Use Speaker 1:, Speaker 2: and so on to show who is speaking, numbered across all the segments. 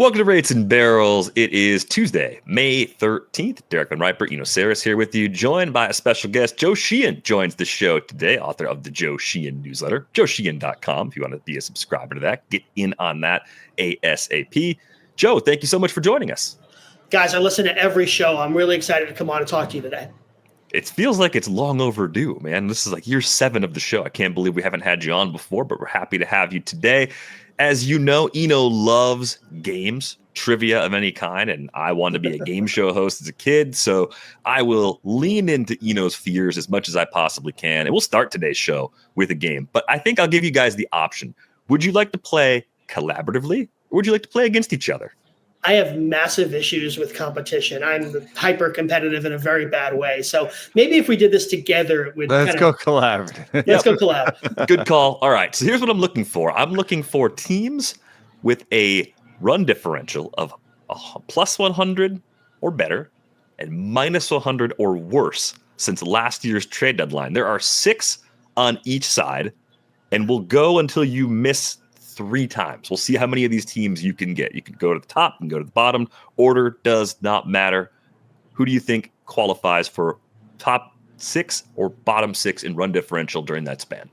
Speaker 1: Welcome to Rates and Barrels. It is Tuesday, May 13th. Derek Van Riper, Eno Saris here with you, joined by a special guest. Joe Sheehan joins the show today, author of the Joe Sheehan newsletter, joesheehan.com. If you want to be a subscriber to that, get in on that ASAP. Joe, thank you so much for joining us.
Speaker 2: Guys, I listen to every show. I'm really excited to come on and talk to you today.
Speaker 1: It feels like it's long overdue, man. This is like year 7 of the show. I can't believe we haven't had you on before, but we're happy to have you today. As you know, Eno loves games, trivia of any kind, and I wanted to be a game show host as a kid, so I will lean into Eno's fears as much as I possibly can, and we'll start today's show with a game. But I think I'll give you guys the option. Would you like to play collaboratively, or would you like to play against each other?
Speaker 2: I have massive issues with competition. I'm hyper competitive in a very bad way. So maybe if we did this together, it would
Speaker 3: Let's go collaborative.
Speaker 2: Let's go collab.
Speaker 1: Good call. All right. So here's what I'm looking for. I'm looking for teams with a run differential of plus 100 or better and minus 100 or worse since last year's trade deadline. There are 6 on each side, and we'll go until you miss 3 times. We'll see how many of these teams you can get. You can go to the top and go to the bottom. Order does not matter. Who do you think qualifies for top 6 or bottom 6 in run differential during that span?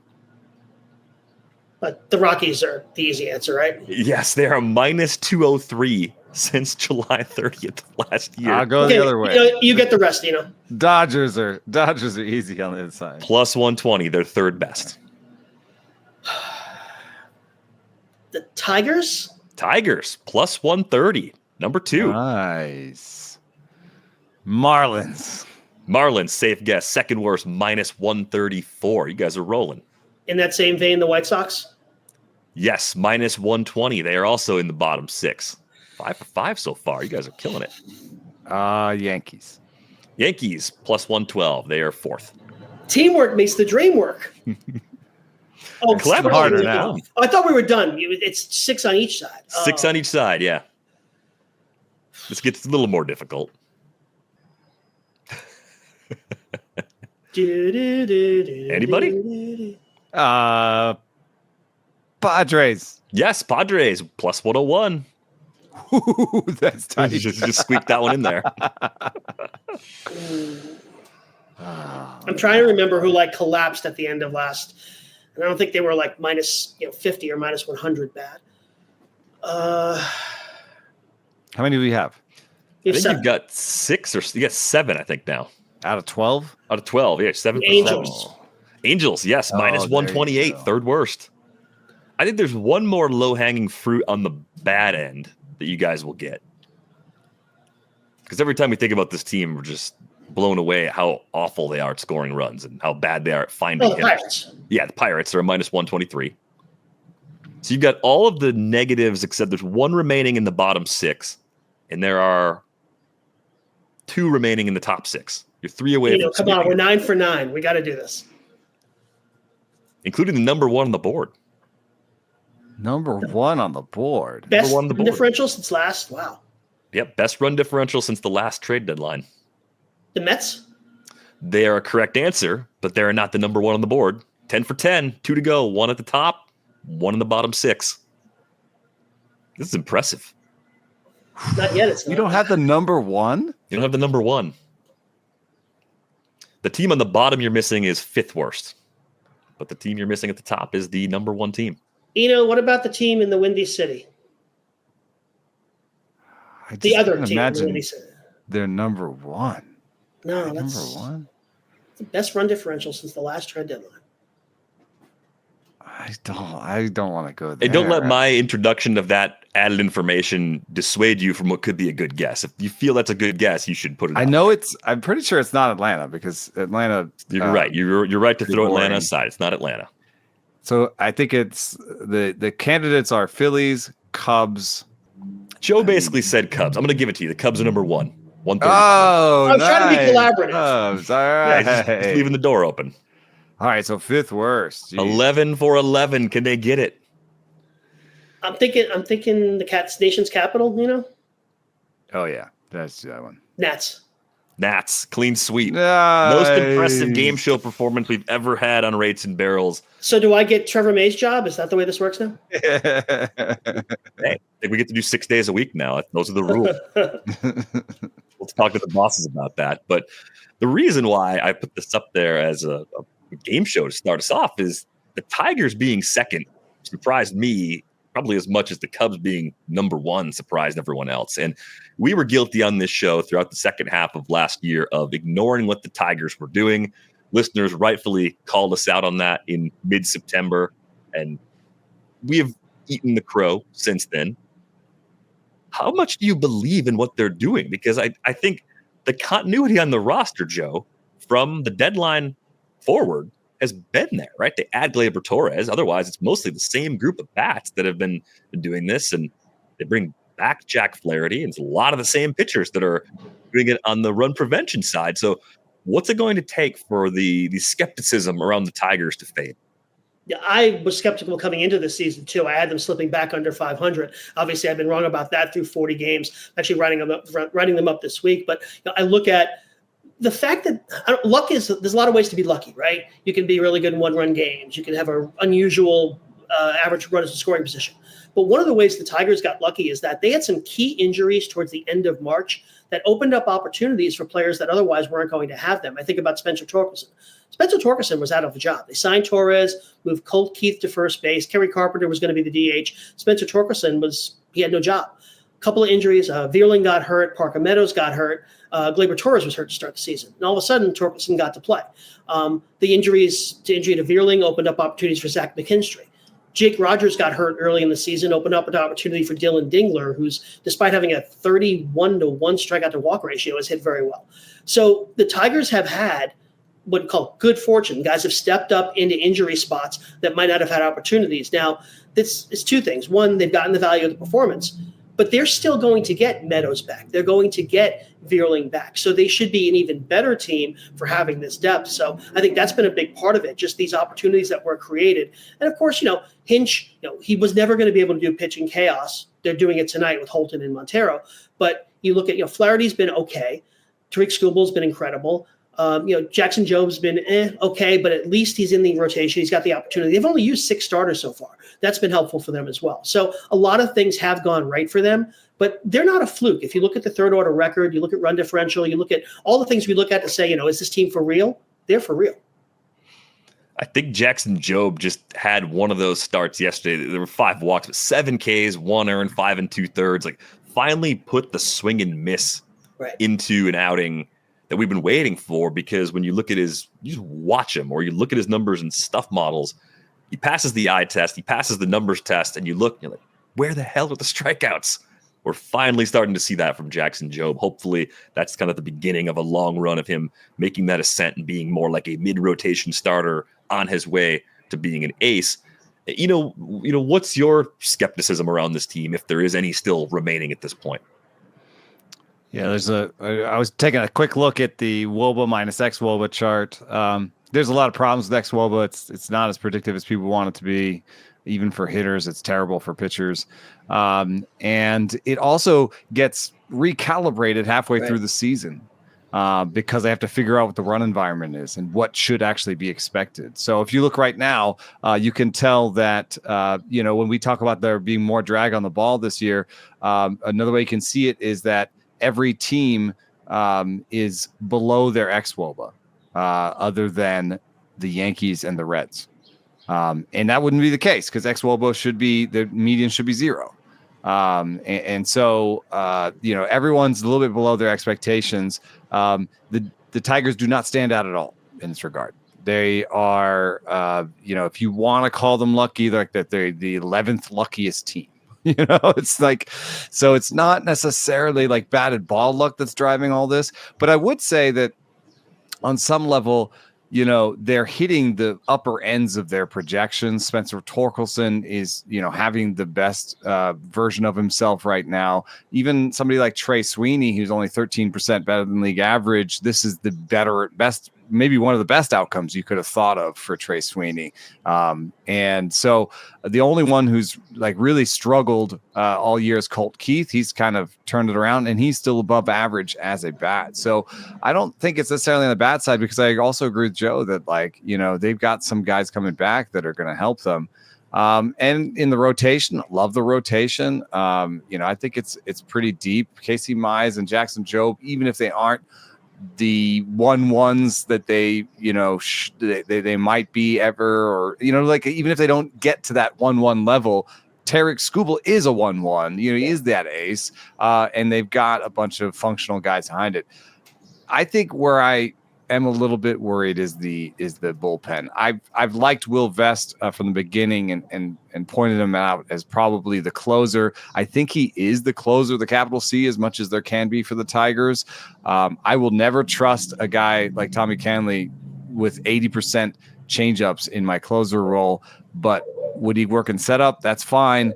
Speaker 2: But the Rockies are the easy answer, right?
Speaker 1: Yes, they are minus 203 since July 30th last year.
Speaker 3: I'll go the other way.
Speaker 2: You get the rest,
Speaker 3: Dodgers are easy on the inside.
Speaker 1: Plus 120. They're third best.
Speaker 2: The Tigers?
Speaker 1: Tigers, plus 130. Number 2.
Speaker 3: Nice. Marlins,
Speaker 1: safe guess. Second worst, minus 134. You guys are rolling.
Speaker 2: In that same vein, the White Sox?
Speaker 1: Yes, minus 120. They are also in the bottom 6. 5 for 5 so far. You guys are killing it.
Speaker 3: Yankees,
Speaker 1: plus 112. They are 4th.
Speaker 2: Teamwork makes the dream work. Oh,
Speaker 1: Clever.
Speaker 3: Harder now.
Speaker 2: Oh, I thought we were done. It's 6 on each side.
Speaker 1: 6 on each side, yeah. This gets a little more difficult. Anybody?
Speaker 3: Padres.
Speaker 1: Yes, Padres, plus 101.
Speaker 3: Ooh, that's tight.
Speaker 1: just squeak that one in there.
Speaker 2: I'm trying to remember who collapsed at the end of last. And I don't think they were minus 50 or minus 100 bad.
Speaker 3: How many do we have?
Speaker 1: I think you've got 6 or you got 7, I think, now.
Speaker 3: Out of 12?
Speaker 1: Out of 12, yeah, 7 for
Speaker 2: Angels.
Speaker 1: 7. Angels, yes, minus 128, third worst. I think there's one more low-hanging fruit on the bad end that you guys will get. Because every time we think about this team, we're just blown away at how awful they are at scoring runs and how bad they are at finding
Speaker 2: the Pirates.
Speaker 1: Yeah, the Pirates are a minus 123. So you've got all of the negatives except there's 1 remaining in the bottom 6, and there are 2 remaining in the top 6. You're 3 away from
Speaker 2: come on, we're 9 for 9. We got to do this.
Speaker 1: Including the number 1 on the board.
Speaker 3: Number 1 on the board.
Speaker 2: Best
Speaker 1: on the board.
Speaker 2: differential since last. Wow.
Speaker 1: Yep, best run differential since the last trade deadline.
Speaker 2: The Mets?
Speaker 1: They are a correct answer, but they're not the number 1 on the board. 10 for 10, 2 to go, 1 at the top, 1 in the bottom 6. This is impressive.
Speaker 2: Not yet. It's not.
Speaker 3: You don't have the number 1?
Speaker 1: You don't have the number 1. The team on the bottom you're missing is 5th worst, but the team you're missing at the top is the number 1 team.
Speaker 2: What about the team in the Windy City? The other team in the Windy City.
Speaker 3: They're number 1.
Speaker 2: No, that's
Speaker 3: number 1.
Speaker 2: The best run differential since the last trade deadline.
Speaker 3: I don't want to go there.
Speaker 1: And don't let my introduction of that added information dissuade you from what could be a good guess. If you feel that's a good guess, you should put it. I'm pretty sure it's not Atlanta because Atlanta. You're right. You're right to throw Atlanta aside. It's not Atlanta.
Speaker 3: So I think it's the candidates are Phillies, Cubs.
Speaker 1: Joe basically said Cubs. I'm going to give it to you. The Cubs are number 1. 130.
Speaker 3: Oh,
Speaker 2: I'm trying to be collaborative.
Speaker 3: Cubs. All right.
Speaker 1: Yeah, just leaving the door open.
Speaker 3: All right, so 5th worst. Jeez.
Speaker 1: 11 for 11. Can they get it?
Speaker 2: I'm thinking the nation's capital,
Speaker 3: Oh yeah, that's that one.
Speaker 2: Nats.
Speaker 1: Nats, clean sweep.
Speaker 3: Nice.
Speaker 1: Most impressive game show performance we've ever had on Rates and Barrels.
Speaker 2: So do I get Trevor May's job? Is that the way this works now?
Speaker 1: Hey, I think we get to do 6 days a week now. Those are the rules. We'll talk to the bosses about that. But the reason why I put this up there as a game show to start us off is the Tigers being second surprised me probably as much as the Cubs being number one surprised everyone else. And we were guilty on this show throughout the second half of last year of ignoring what the Tigers were doing. Listeners rightfully called us out on that in mid-September, and we have eaten the crow since then. How much do you believe in what they're doing? Because I think the continuity on the roster, Joe, from the deadline forward has been there, right? They add Gleyber Torres. Otherwise, it's mostly the same group of bats that have been doing this. And they bring back Jack Flaherty. And it's a lot of the same pitchers that are doing it on the run prevention side. So what's it going to take for the skepticism around the Tigers to fade?
Speaker 2: Yeah, I was skeptical coming into the season too. I had them slipping back under 500. Obviously, I've been wrong about that through 40 games. I'm actually writing them up this week. But I look at the fact that luck is, there's a lot of ways to be lucky, right? You can be really good in one-run games. You can have an unusual average runners in scoring position. But one of the ways the Tigers got lucky is that they had some key injuries towards the end of March that opened up opportunities for players that otherwise weren't going to have them. I think about Spencer Torkelson. Spencer Torkelson was out of a job. They signed Torres, moved Colt Keith to first base. Kerry Carpenter was going to be the DH. Spencer Torkelson he had no job. A couple of injuries. Vierling got hurt. Parker Meadows got hurt. Gleyber Torres was hurt to start the season. And all of a sudden, Torkelson got to play. The injury to Vierling opened up opportunities for Zach McKinstry. Jake Rogers got hurt early in the season, opened up an opportunity for Dylan Dingler, who's, despite having a 31-1 strikeout to walk ratio, has hit very well. So the Tigers have had what we call good fortune. Guys have stepped up into injury spots that might not have had opportunities. Now, it's two things. One, they've gotten the value of the performance, but they're still going to get Meadows back. They're going to get Vierling back. So they should be an even better team for having this depth. So I think that's been a big part of it, just these opportunities that were created. And of course, Hinch, he was never going to be able to do pitching chaos. They're doing it tonight with Holton and Montero. But you look at, Flaherty's been okay. Tariq Skubal's been incredible. Jackson Jobe's been okay, but at least he's in the rotation. He's got the opportunity. They've only used 6 starters so far. That's been helpful for them as well. So a lot of things have gone right for them, but they're not a fluke. If you look at the third order record, you look at run differential, you look at all the things we look at to say, is this team for real? They're for real.
Speaker 1: I think Jackson Jobe just had one of those starts yesterday. There were 5 walks, but 7 Ks, 1 earned, 5 2/3. Like finally put the swing and miss into an outing that we've been waiting for, because when you look at you just watch him, or you look at his numbers and stuff models, he passes the eye test, he passes the numbers test, and you're like, where the hell are the strikeouts? We're finally starting to see that from Jackson Jobe. Hopefully that's kind of the beginning of a long run of him making that ascent and being more like a mid-rotation starter on his way to being an ace. What's your skepticism around this team, if there is any still remaining at this point?
Speaker 3: Yeah, I was taking a quick look at the WOBA minus xWOBA chart. There's a lot of problems with xWOBA. It's not as predictive as people want it to be. Even for hitters, it's terrible for pitchers. And it also gets recalibrated halfway through the season because they have to figure out what the run environment is and what should actually be expected. So if you look right now, you can tell that, when we talk about there being more drag on the ball this year, another way you can see it is that every team is below their xWOBA, other than the Yankees and the Reds. And that wouldn't be the case, because xWOBA the median should be 0. So everyone's a little bit below their expectations. The Tigers do not stand out at all in this regard. They are, if you want to call them lucky, they're the 11th luckiest team. It's like, so it's not necessarily like batted ball luck that's driving all this, but I would say that on some level, they're hitting the upper ends of their projections. Spencer Torkelson is, having the best version of himself right now. Even somebody like Trey Sweeney, who's only 13% better than league average, this is the best maybe one of the best outcomes you could have thought of for Trey Sweeney. And so the only one who's like really struggled all year is Colt Keith. He's kind of turned it around, and he's still above average as a bat. So I don't think it's necessarily on the bad side, because I also agree with Joe that, like, you know, they've got some guys coming back that are going to help them. And in the rotation, love the rotation. You know, I think it's pretty deep. Casey Mize and Jackson Jobe, even if they aren't the 1-1s that they, you know, they might be ever, or, you know, like, even if they don't get to that 1-1 level, Tarek Skubal is a 1-1, you know, he is that ace. And they've got a bunch of functional guys behind it. I think where I am a little bit worried is the bullpen. I've liked Will Vest from the beginning and pointed him out as probably the closer. I think he is the closer, the capital C, as much as there can be for the Tigers. I will never trust a guy like Tommy Canley with 80% changeups in my closer role, but would he work in setup? That's fine.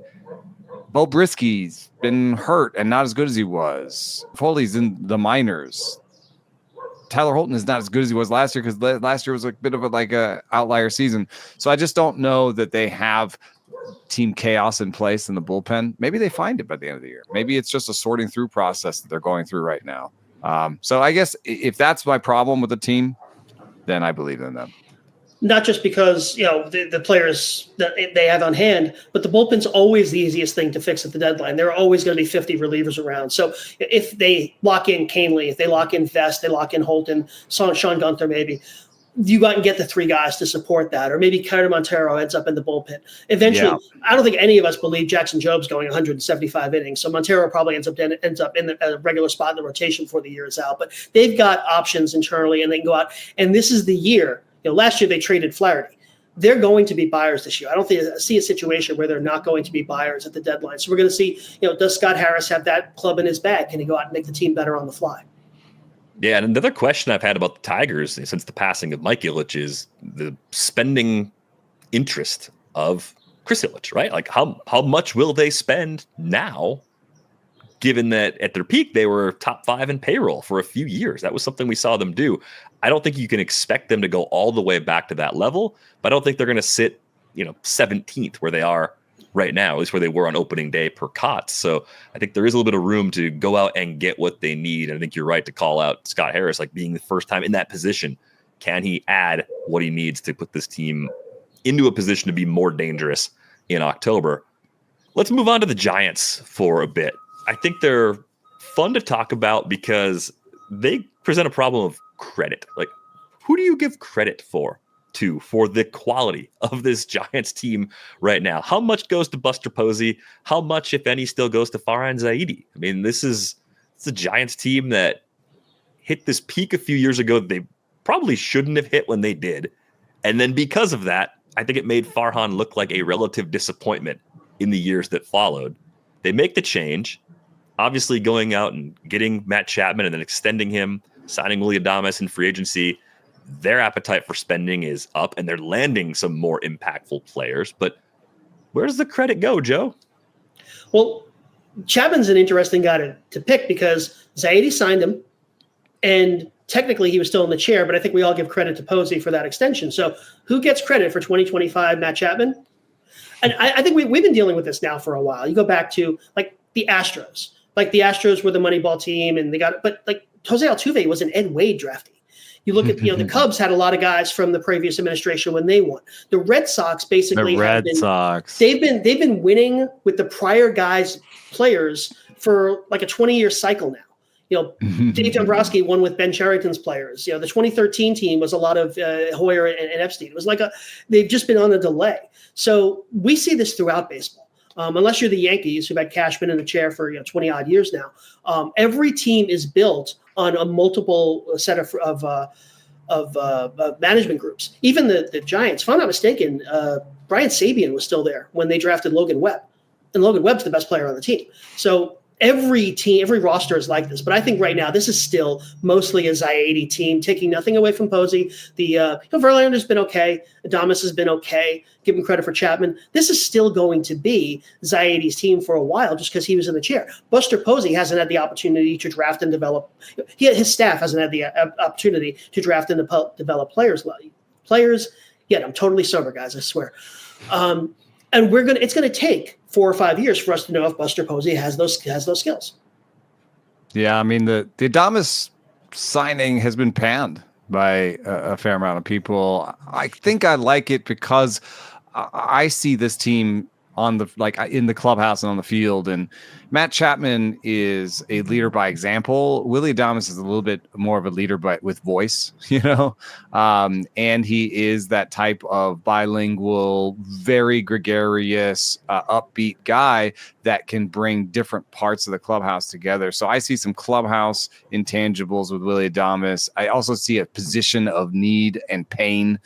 Speaker 3: Bo Brisky's been hurt and not as good as he was. Foley's in the minors. Tyler Holton is not as good as he was last year, because last year was a bit of a outlier season. So I just don't know that they have team chaos in place in the bullpen. Maybe they find it by the end of the year. Maybe it's just a sorting through process that they're going through right now. So I guess if that's my problem with the team, then I believe in them.
Speaker 2: Not just because, you know, the players that they have on hand, but the bullpen's always the easiest thing to fix at the deadline. There are always going to be 50 relievers around. So if they lock in Canley, if they lock in Vest, they lock in Holton, Sean Gunther, maybe, you go out and get the 3 guys to support that. Or maybe Carter Montero ends up in the bullpen. Eventually, I don't think any of us believe Jackson Jobe's going 175 innings. So Montero probably ends up in a regular spot in the rotation before the year is out. But they've got options internally, and they can go out. And this is the year. You know, last year they traded Flaherty. They're going to be buyers this year. I don't see a situation where they're not going to be buyers at the deadline. So we're going to see, you know, does Scott Harris have that club in his bag? Can he go out and make the team better on the fly?
Speaker 1: Yeah, and another question I've had about the Tigers since the passing of Mike Ilitch is the spending interest of Chris Ilitch, right? Like, how much will they spend now, given that at their peak they were top 5 in payroll for a few years? That was something we saw them do. I don't think you can expect them to go all the way back to that level, but I don't think they're going to sit, you know, 17th where they are right now, at least where they were on opening day per COTS. So I think there is a little bit of room to go out and get what they need. And I think you're right to call out Scott Harris, like being the first time in that position. Can he add what he needs to put this team into a position to be more dangerous in October? Let's move on to the Giants for a bit. I think they're fun to talk about because they present a problem of credit. Like, who do you give credit for the quality of this Giants team right now? How much goes to Buster Posey? How much, if any, still goes to Farhan Zaidi? I mean, it's a Giants team that hit this peak a few years ago that they probably shouldn't have hit when they did. And then because of that, I think it made Farhan look like a relative disappointment in the years that followed. They make the change, obviously going out and getting Matt Chapman and then extending him, signing Willie Adames in free agency. Their appetite for spending is up, and they're landing some more impactful players. But where does the credit go, Joe?
Speaker 2: Well, Chapman's an interesting guy to pick because Zaidi signed him, and technically he was still in the chair, but I think we all give credit to Posey for that extension. So who gets credit for 2025 Matt Chapman? And I think we've been dealing with this now for a while. You go back to like the Astros. Like the Astros were the Moneyball team, and they got, but like Jose Altuve was an Ed Wade draftee. You look at, you know, the Cubs had a lot of guys from the previous administration when they won. The Red Sox basically they've been winning with the prior guys' players for like a 20-year cycle now. You know, Dave Dombrowski won with Ben Cherington's players. You know, the 2013 team was a lot of Hoyer and Epstein. It was like they've just been on a delay. So we see this throughout baseball. Unless you're the Yankees, who've had Cashman in the chair for 20 odd years now, every team is built on a multiple set of management groups. Even the Giants, if I'm not mistaken, Brian Sabian was still there when they drafted Logan Webb, and Logan Webb's the best player on the team. So every team, every roster is like this, but I think right now this is still mostly a Zaidi team, taking nothing away from Posey. Verlander's been okay. Adames has been okay. Give him credit for Chapman. This is still going to be Zaidi's team for a while just because he was in the chair. Buster Posey hasn't had the opportunity to draft and develop. His staff hasn't had the opportunity to draft and develop players. Yet I'm totally sober, guys, I swear. And it's going to take 4 or 5 years for us to know if Buster Posey has those skills.
Speaker 3: Yeah, I mean the Adames signing has been panned by a fair amount of people. I think I like it because I see this team in the clubhouse and on the field, and Matt Chapman is a leader by example. Willy Adames is a little bit more of a leader but with voice, and he is that type of bilingual, very gregarious, upbeat guy that can bring different parts of the clubhouse together. So I see some clubhouse intangibles with Willy Adames. I also see a position of need and pain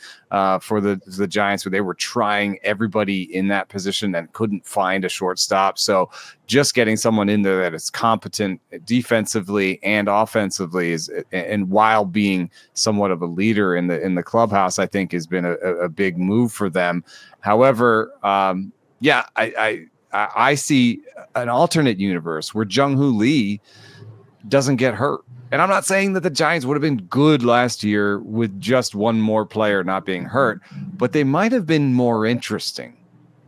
Speaker 3: for the Giants, where they were trying everybody in that position and couldn't find a shortstop. So just getting someone in there that is competent defensively and offensively and while being somewhat of a leader in the clubhouse, I think has been a big move for them. However, I see an alternate universe where Jung-Hoo Lee doesn't get hurt. And I'm not saying that the Giants would have been good last year with just one more player not being hurt, but they might have been more interesting.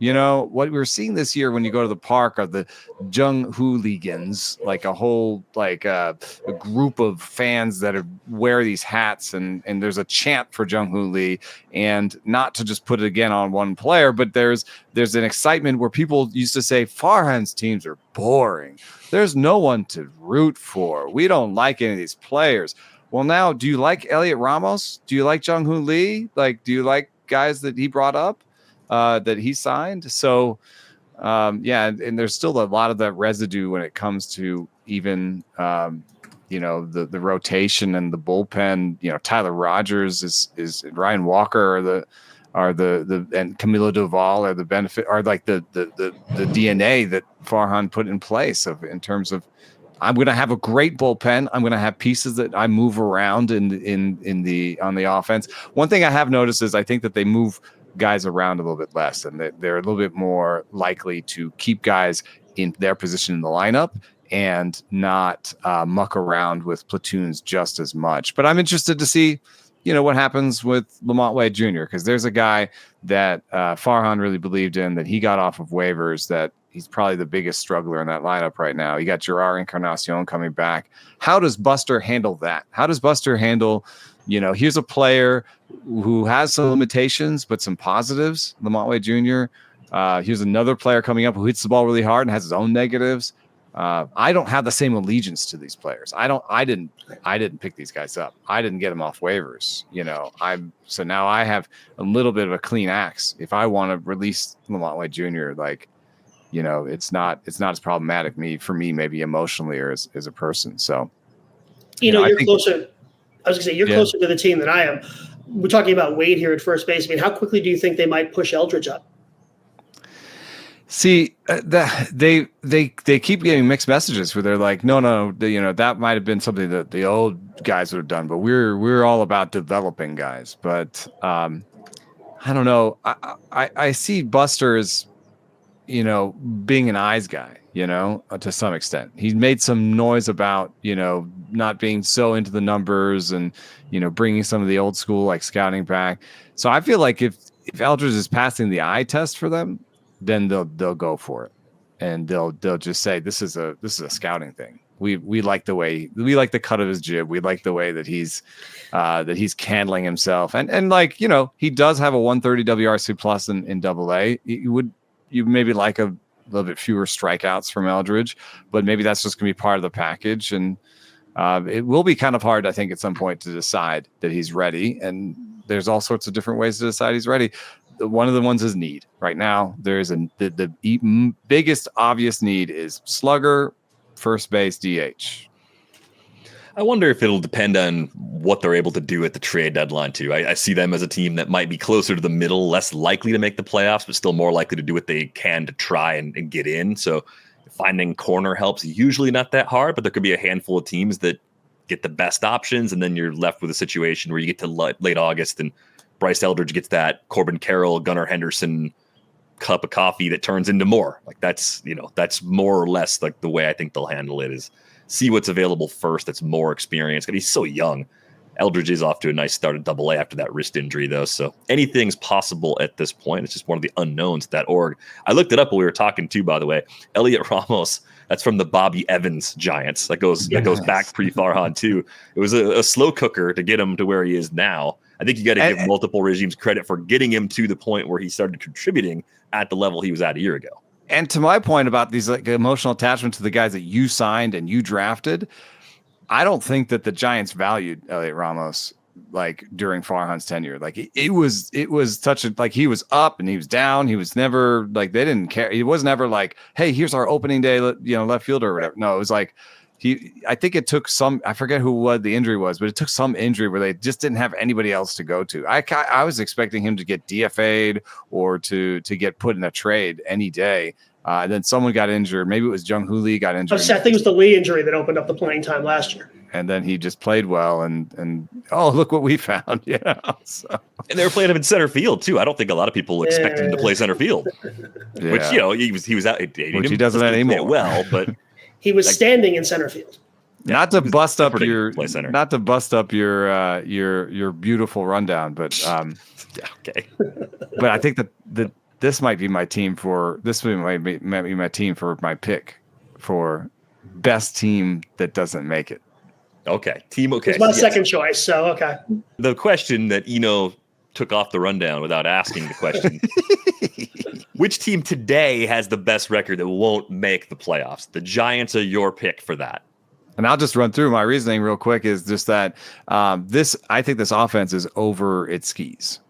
Speaker 3: What we're seeing this year when you go to the park are the Jung-Hoo Leegans, like a whole, a group of fans that wear these hats, and there's a chant for Jung-Hoo Lee, and not to just put it again on one player, but there's an excitement where people used to say Farhan's teams are boring. There's no one to root for. We don't like any of these players. Well, now, do you like Elliot Ramos? Do you like Jung-Hoo Lee? Do you like guys that he brought up? That he signed. So, and there's still a lot of that residue when it comes to even, the rotation and the bullpen. Tyler Rogers is Ryan Walker are the and Camilo Doval are the benefit, are like the DNA that Farhan put in place in terms of, I'm going to have a great bullpen. I'm going to have pieces that I move around on the offense. One thing I have noticed is I think that they move guys around a little bit less, and they're a little bit more likely to keep guys in their position in the lineup and not muck around with platoons just as much. But I'm interested to see, what happens with Lamont Wade Jr., because there's a guy that Farhan really believed in, that he got off of waivers, that he's probably the biggest struggler in that lineup right now. You got Gerard Encarnacion coming back. How does Buster handle that? How does Buster handle, here's a player who has some limitations, but some positives, Lamont Wade Jr. Here's another player coming up who hits the ball really hard and has his own negatives. I don't have the same allegiance to these players. I didn't pick these guys up. I didn't get them off waivers. So now I have a little bit of a clean axe. If I want to release Lamont Wade Jr., it's not as problematic for me, maybe emotionally or as a person. So,
Speaker 2: you're closer. I was going to say, you're closer to the team than I am. We're talking about Wade here at first base. I mean, how quickly do you think they might push Eldridge up?
Speaker 3: See, they keep getting mixed messages where they're like, no, that might have been something that the old guys would have done, but we're all about developing guys. But I don't know. I see Buster as, being an eyes guy, to some extent. He's made some noise about, not being so into the numbers and, bringing some of the old school scouting back. So I feel like if Eldridge is passing the eye test for them, then they'll go for it, and they'll just say this is a scouting thing. We like the way, we like the cut of his jib. We like the way that he's handling himself, and he does have a 130 WRC plus in AA. You maybe like a little bit fewer strikeouts from Eldridge, but maybe that's just going to be part of the package. And it will be kind of hard, I think, at some point to decide that he's ready. And there's all sorts of different ways to decide he's ready. One of the ones is need. Right now, there's the biggest obvious need is slugger, first base, DH.
Speaker 1: I wonder if it'll depend on what they're able to do at the trade deadline, too. I see them as a team that might be closer to the middle, less likely to make the playoffs, but still more likely to do what they can to try and get in. So if finding corner help's usually not that hard, but there could be a handful of teams that get the best options, and then you're left with a situation where you get to late August and Bryce Eldridge gets that Corbin Carroll, Gunnar Henderson cup of coffee that turns into more. Like that's more or less like the way I think they'll handle it, is see what's available first that's more experience. And he's so young. Eldridge is off to a nice start at Double A after that wrist injury, though. So anything's possible at this point. It's just one of the unknowns at that org. I looked it up while we were talking too, by the way. Elliot Ramos, that's from the Bobby Evans Giants. That goes back pre-Farhan too. It was a slow cooker to get him to where he is now. I think you got to give multiple regimes credit for getting him to the point where he started contributing at the level he was at a year ago.
Speaker 3: And to my point about these like emotional attachment to the guys that you signed and you drafted, I don't think that the Giants valued Elliot Ramos like during Farhan's tenure. Like it was such a, like he was up and he was down. He was never like, they didn't care. It was never like, hey, here's our opening day, left fielder or whatever. No, it was like I think it took some, I forget what the injury was, but it took some injury where they just didn't have anybody else to go to. I was expecting him to get DFA'd or to get put in a trade any day. And then someone got injured. Maybe it was Jung Hoo Lee got injured.
Speaker 2: I think it was the Lee injury that opened up the playing time last year.
Speaker 3: And then he just played well, and oh, look what we found. So.
Speaker 1: And they were playing him in center field too. I don't think a lot of people expected him to play center field, which he was out.
Speaker 3: Which he doesn't anymore.
Speaker 1: Well, but
Speaker 2: he was standing in center field.
Speaker 3: Not to bust up your beautiful rundown, but
Speaker 1: okay.
Speaker 3: But I think that this might be my team for my team for my pick for best team that doesn't make it.
Speaker 1: Okay, team. Okay,
Speaker 2: it's my second choice. So okay.
Speaker 1: The question that Eno took off the rundown without asking the question: which team today has the best record that won't make the playoffs? The Giants are your pick for that.
Speaker 3: And I'll just run through my reasoning real quick. Is just that I think this offense is over its skis.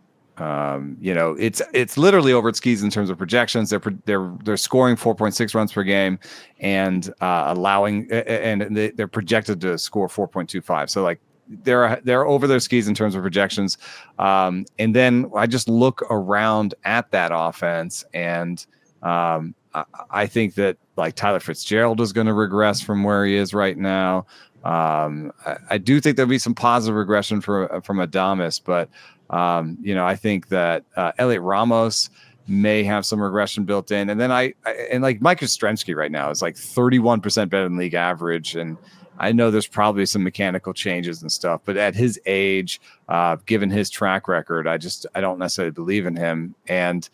Speaker 3: It's literally over its skis in terms of projections. They're scoring 4.6 runs per game and they're projected to score 4.25. So like they're over their skis in terms of projections. And then I just look around at that offense and I think that like Tyler Fitzgerald is going to regress from where he is right now. I do think there'll be some positive regression from Adames, but I think that Elliot Ramos may have some regression built in. And then and like Mike Yastrzemski right now is like 31% better than league average. And I know there's probably some mechanical changes and stuff, but at his age, given his track record, I don't necessarily believe in him. And,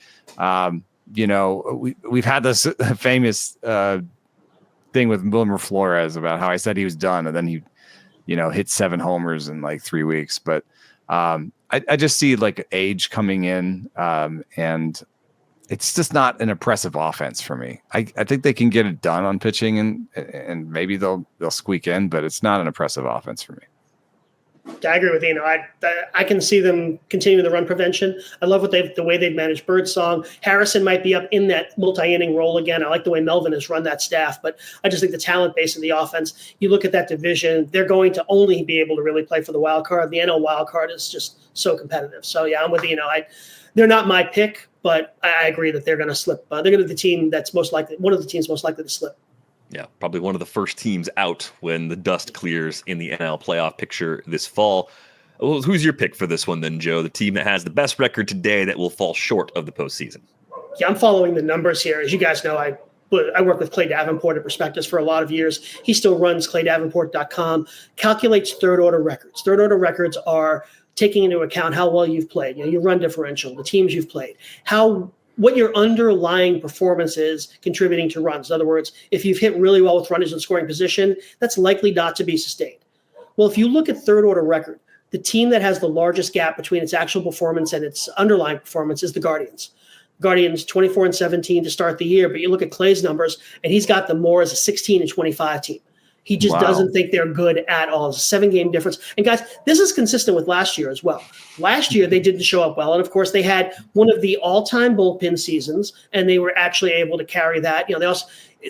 Speaker 3: we've had this famous thing with Wilmer Flores about how I said he was done. And then he, hit 7 homers in like 3 weeks. But I just see like age coming in, and it's just not an impressive offense for me. I think they can get it done on pitching, and maybe they'll squeak in, but it's not an impressive offense for me.
Speaker 2: I agree with you. I can see them continuing the run prevention. I love the way they've managed Birdsong. Harrison might be up in that multi-inning role again. I like the way Melvin has run that staff, but I just think the talent base of the offense, you look at that division, they're going to only be able to really play for the wild card. The NL wild card is just so competitive. So yeah, I'm with you. They're not my pick, but I agree that they're going to slip. They're going to be the team that's one of the teams most likely to slip.
Speaker 1: Yeah, probably one of the first teams out when the dust clears in the NL playoff picture this fall. Well, who's your pick for this one then, Joe? The team that has the best record today that will fall short of the postseason.
Speaker 2: Yeah, I'm following the numbers here. As you guys know, I work with Clay Davenport at Prospectus for a lot of years. He still runs claydavenport.com, calculates third-order records. Third-order records are taking into account how well you've played, your run differential, the teams you've played, what your underlying performance is contributing to runs. In other words, if you've hit really well with runners in scoring position, that's likely not to be sustained. Well, if you look at third-order record, the team that has the largest gap between its actual performance and its underlying performance is the Guardians. Guardians 24-17 to start the year, but you look at Clay's numbers, and he's got them more as a 16-25 team. He just doesn't think they're good at all. It's a 7-game difference. And guys, this is consistent with last year as well. Last year, they didn't show up well. And of course, they had one of the all-time bullpen seasons, and they were actually able to carry that. They also,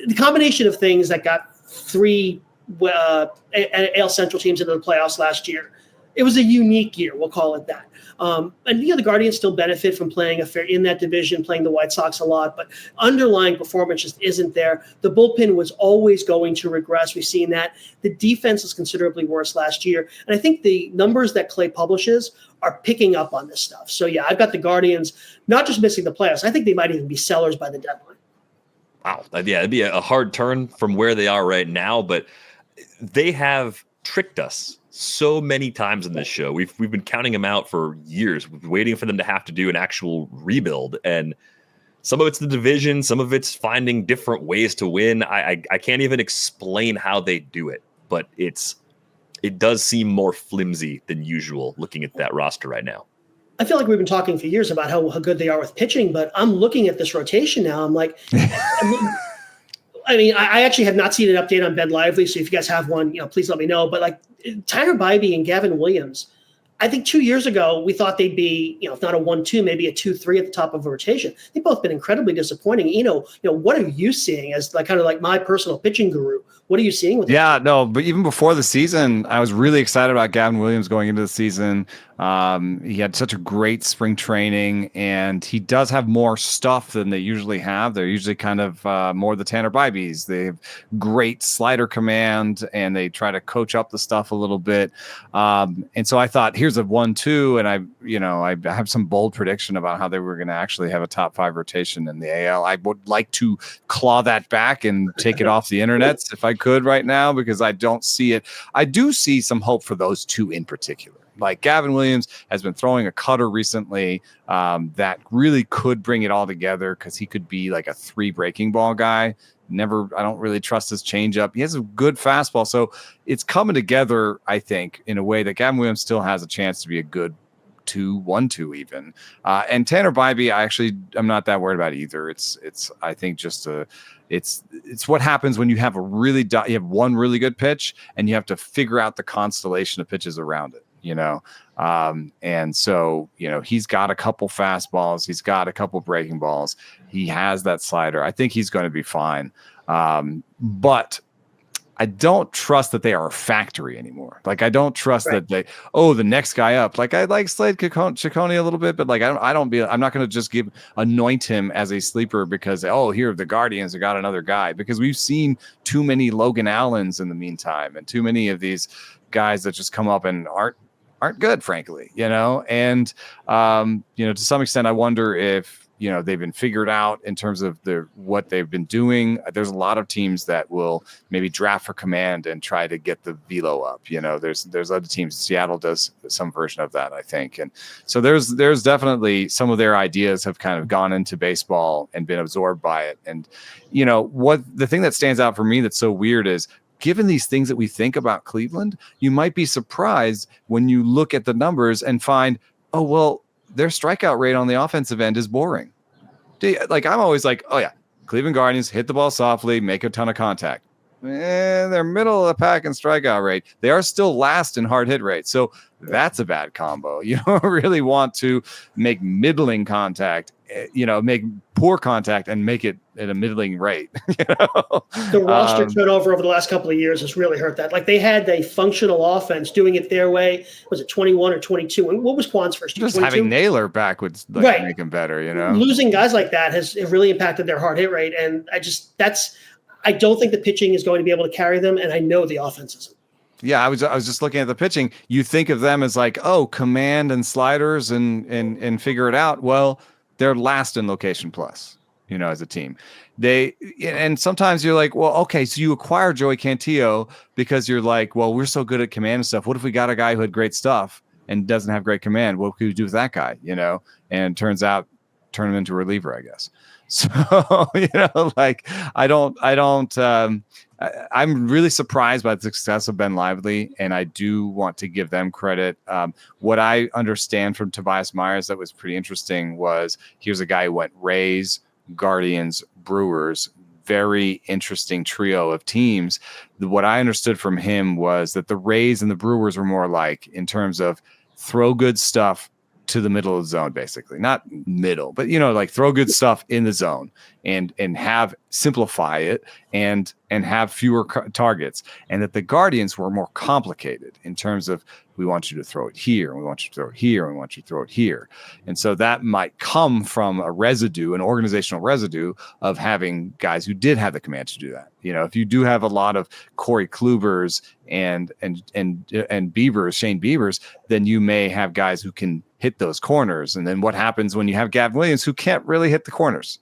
Speaker 2: the combination of things that got 3 AL Central teams into the playoffs last year, it was a unique year. We'll call it that. And the Guardians still benefit from playing in that division, playing the White Sox a lot, but underlying performance just isn't there. The bullpen was always going to regress. We've seen that. The defense is considerably worse last year. And I think the numbers that Clay publishes are picking up on this stuff. So yeah, I've got the Guardians not just missing the playoffs. I think they might even be sellers by the deadline.
Speaker 1: Wow. Yeah, it'd be a hard turn from where they are right now, but they have tricked us so many times in this show. We've been counting them out for years. We've been waiting for them to have to do an actual rebuild. And some of it's the division, some of it's finding different ways to win. I can't even explain how they do it, but it does seem more flimsy than usual looking at that roster right now.
Speaker 2: I feel like we've been talking for years about how good they are with pitching, but I'm looking at this rotation now. I'm like, I mean, I actually have not seen an update on Ben Lively, so if you guys have one, please let me know. But like Tyler Bybee and Gavin Williams, I think 2 years ago we thought they'd be, if not a 1-2, maybe a 2-3 at the top of a rotation. They've both been incredibly disappointing. What are you seeing as kind of like my personal pitching guru? What are you seeing with
Speaker 3: Yeah, no, but even before the season, I was really excited about Gavin Williams going into the season. He had such a great spring training, and he does have more stuff than they usually have. They're usually kind of more the Tanner Bybees. They have great slider command, and they try to coach up the stuff a little bit. And so I thought, here's a 1-2, and I have some bold prediction about how they were going to actually have a top 5 rotation in the AL. I would like to claw that back and take it off the internet if I could right now, because I don't see it. I do see some hope for those two in particular. Like Gavin Williams has been throwing a cutter recently that really could bring it all together, because he could be like a 3 breaking ball guy. I don't really trust his changeup. He has a good fastball. So it's coming together, I think, in a way that Gavin Williams still has a chance to be a good 1-2 even. And Tanner Bybee, I'm not that worried about either. It's I think just it's what happens when you have you have one really good pitch and you have to figure out the constellation of pitches around it. And so, he's got a couple fastballs, he's got a couple breaking balls, he has that slider. I think he's going to be fine. But I don't trust that they are a factory anymore. Like, I don't trust that the next guy up. Like, I like Slade Ciccone a little bit, but like, I'm not going to just anoint him as a sleeper because, here the Guardians have got another guy, because we've seen too many Logan Allens in the meantime, and too many of these guys that just come up and aren't good, frankly, and, to some extent, I wonder if, they've been figured out in terms of what they've been doing. There's a lot of teams that will maybe draft for command and try to get the velo up. There's other teams. Seattle does some version of that, I think. And so there's definitely some of their ideas have kind of gone into baseball and been absorbed by it. And, what the thing that stands out for me that's so weird is, given these things that we think about Cleveland, you might be surprised when you look at the numbers and find, their strikeout rate on the offensive end is boring. Like, I'm always like, Cleveland Guardians hit the ball softly, make a ton of contact. They're middle of the pack in strikeout rate. They are still last in hard hit rate. So that's a bad combo. You don't really want to make middling contact, make poor contact and make it at a middling rate.
Speaker 2: The roster turnover over the last couple of years has really hurt that. Like, they had a functional offense doing it their way. Was it 21 or 22? And what was Quan's first year?
Speaker 3: Just 22? Having Naylor back would make him better,
Speaker 2: Losing guys like that has really impacted their hard hit rate. And I don't think the pitching is going to be able to carry them, and I know the offense isn't.
Speaker 3: Yeah, I was just looking at the pitching. You think of them as like, command and sliders and figure it out. Well, they're last in location plus, as a team. And sometimes you're like, well, okay, so you acquire Joey Cantillo because you're like, well, we're so good at command and stuff. What if we got a guy who had great stuff and doesn't have great command? What could we do with that guy? And turns out, turn him into a reliever, I guess. So, I'm really surprised by the success of Ben Lively, and I do want to give them credit. What I understand from Tobias Myers that was pretty interesting was, here's a guy who went Rays, Guardians, Brewers, very interesting trio of teams. What I understood from him was that the Rays and the Brewers were more like, in terms of throw good stuff, to the middle of the zone, basically. Not middle, but like throw good stuff in the zone and have simplify it and have fewer targets. And that the Guardians were more complicated in terms of, we want you to throw it here, and we want you to throw it here, and we want you to throw it here. And so that might come from an organizational residue of having guys who did have the command to do that. If you do have a lot of Corey Klubers and Biebers, Shane Biebers, then you may have guys who can hit those corners. And then what happens when you have Gavin Williams who can't really hit the corners?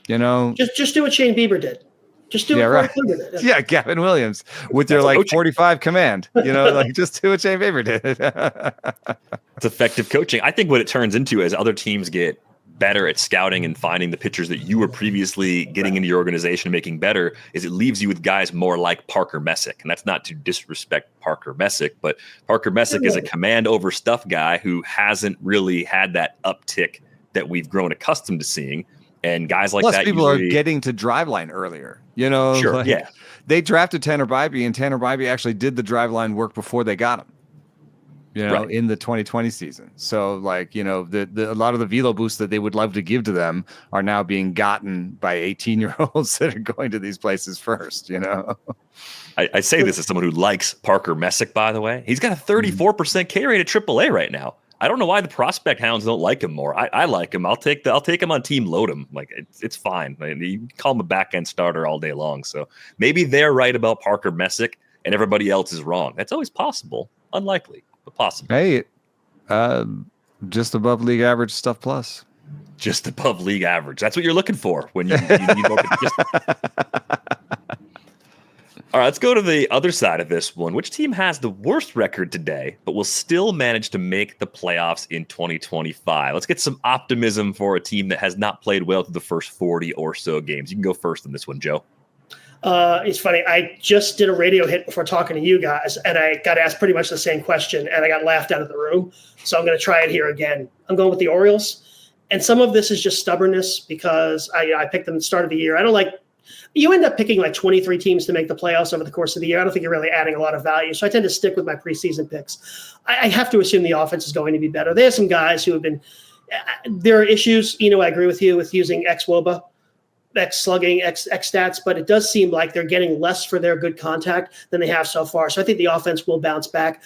Speaker 2: Just do what Shane Bieber did. Just do it.
Speaker 3: Right. Yeah, Gavin Williams with their 45 command. Just do what Shane Bieber did.
Speaker 1: It's effective coaching. I think what it turns into as other teams get better at scouting and finding the pitchers that you were previously getting into your organization and making better is it leaves you with guys more like Parker Messick. And that's not to disrespect Parker Messick, but Parker Messick is a command over stuff guy who hasn't really had that uptick that we've grown accustomed to seeing. And guys like that
Speaker 3: people are getting to drive line earlier.
Speaker 1: Sure, yeah.
Speaker 3: They drafted Tanner Bybee, and Tanner Bybee actually did the drive line work before they got him. In the 2020 season. So, a lot of the velo boosts that they would love to give to them are now being gotten by 18-year-olds that are going to these places first.
Speaker 1: I say this as someone who likes Parker Messick, by the way. He's got a 34% K rate at AAA right now. I don't know why the prospect hounds don't like him more. I like him. I'll take him on Team Load'em. It's fine. You can call him a back end starter all day long. So maybe they're right about Parker Messick and everybody else is wrong. That's always possible. Unlikely, but possible.
Speaker 3: Hey, just above league average stuff plus.
Speaker 1: Just above league average. That's what you're looking for when you need more. All right, let's go to the other side of this one. Which team has the worst record today, but will still manage to make the playoffs in 2025? Let's get some optimism for a team that has not played well through the first 40 or so games. You can go first on this one, Joe.
Speaker 2: It's funny. I just did a radio hit before talking to you guys, and I got asked pretty much the same question, and I got laughed out of the room. So I'm going to try it here again. I'm going with the Orioles, and some of this is just stubbornness because I picked them at the start of the year. I don't like. You end up picking 23 teams to make the playoffs over the course of the year. I don't think you're really adding a lot of value. So I tend to stick with my preseason picks. I have to assume the offense is going to be better. There's some guys who have been – there are issues. I agree with you with using xWOBA, X slugging, X stats, but it does seem like they're getting less for their good contact than they have so far. So I think the offense will bounce back.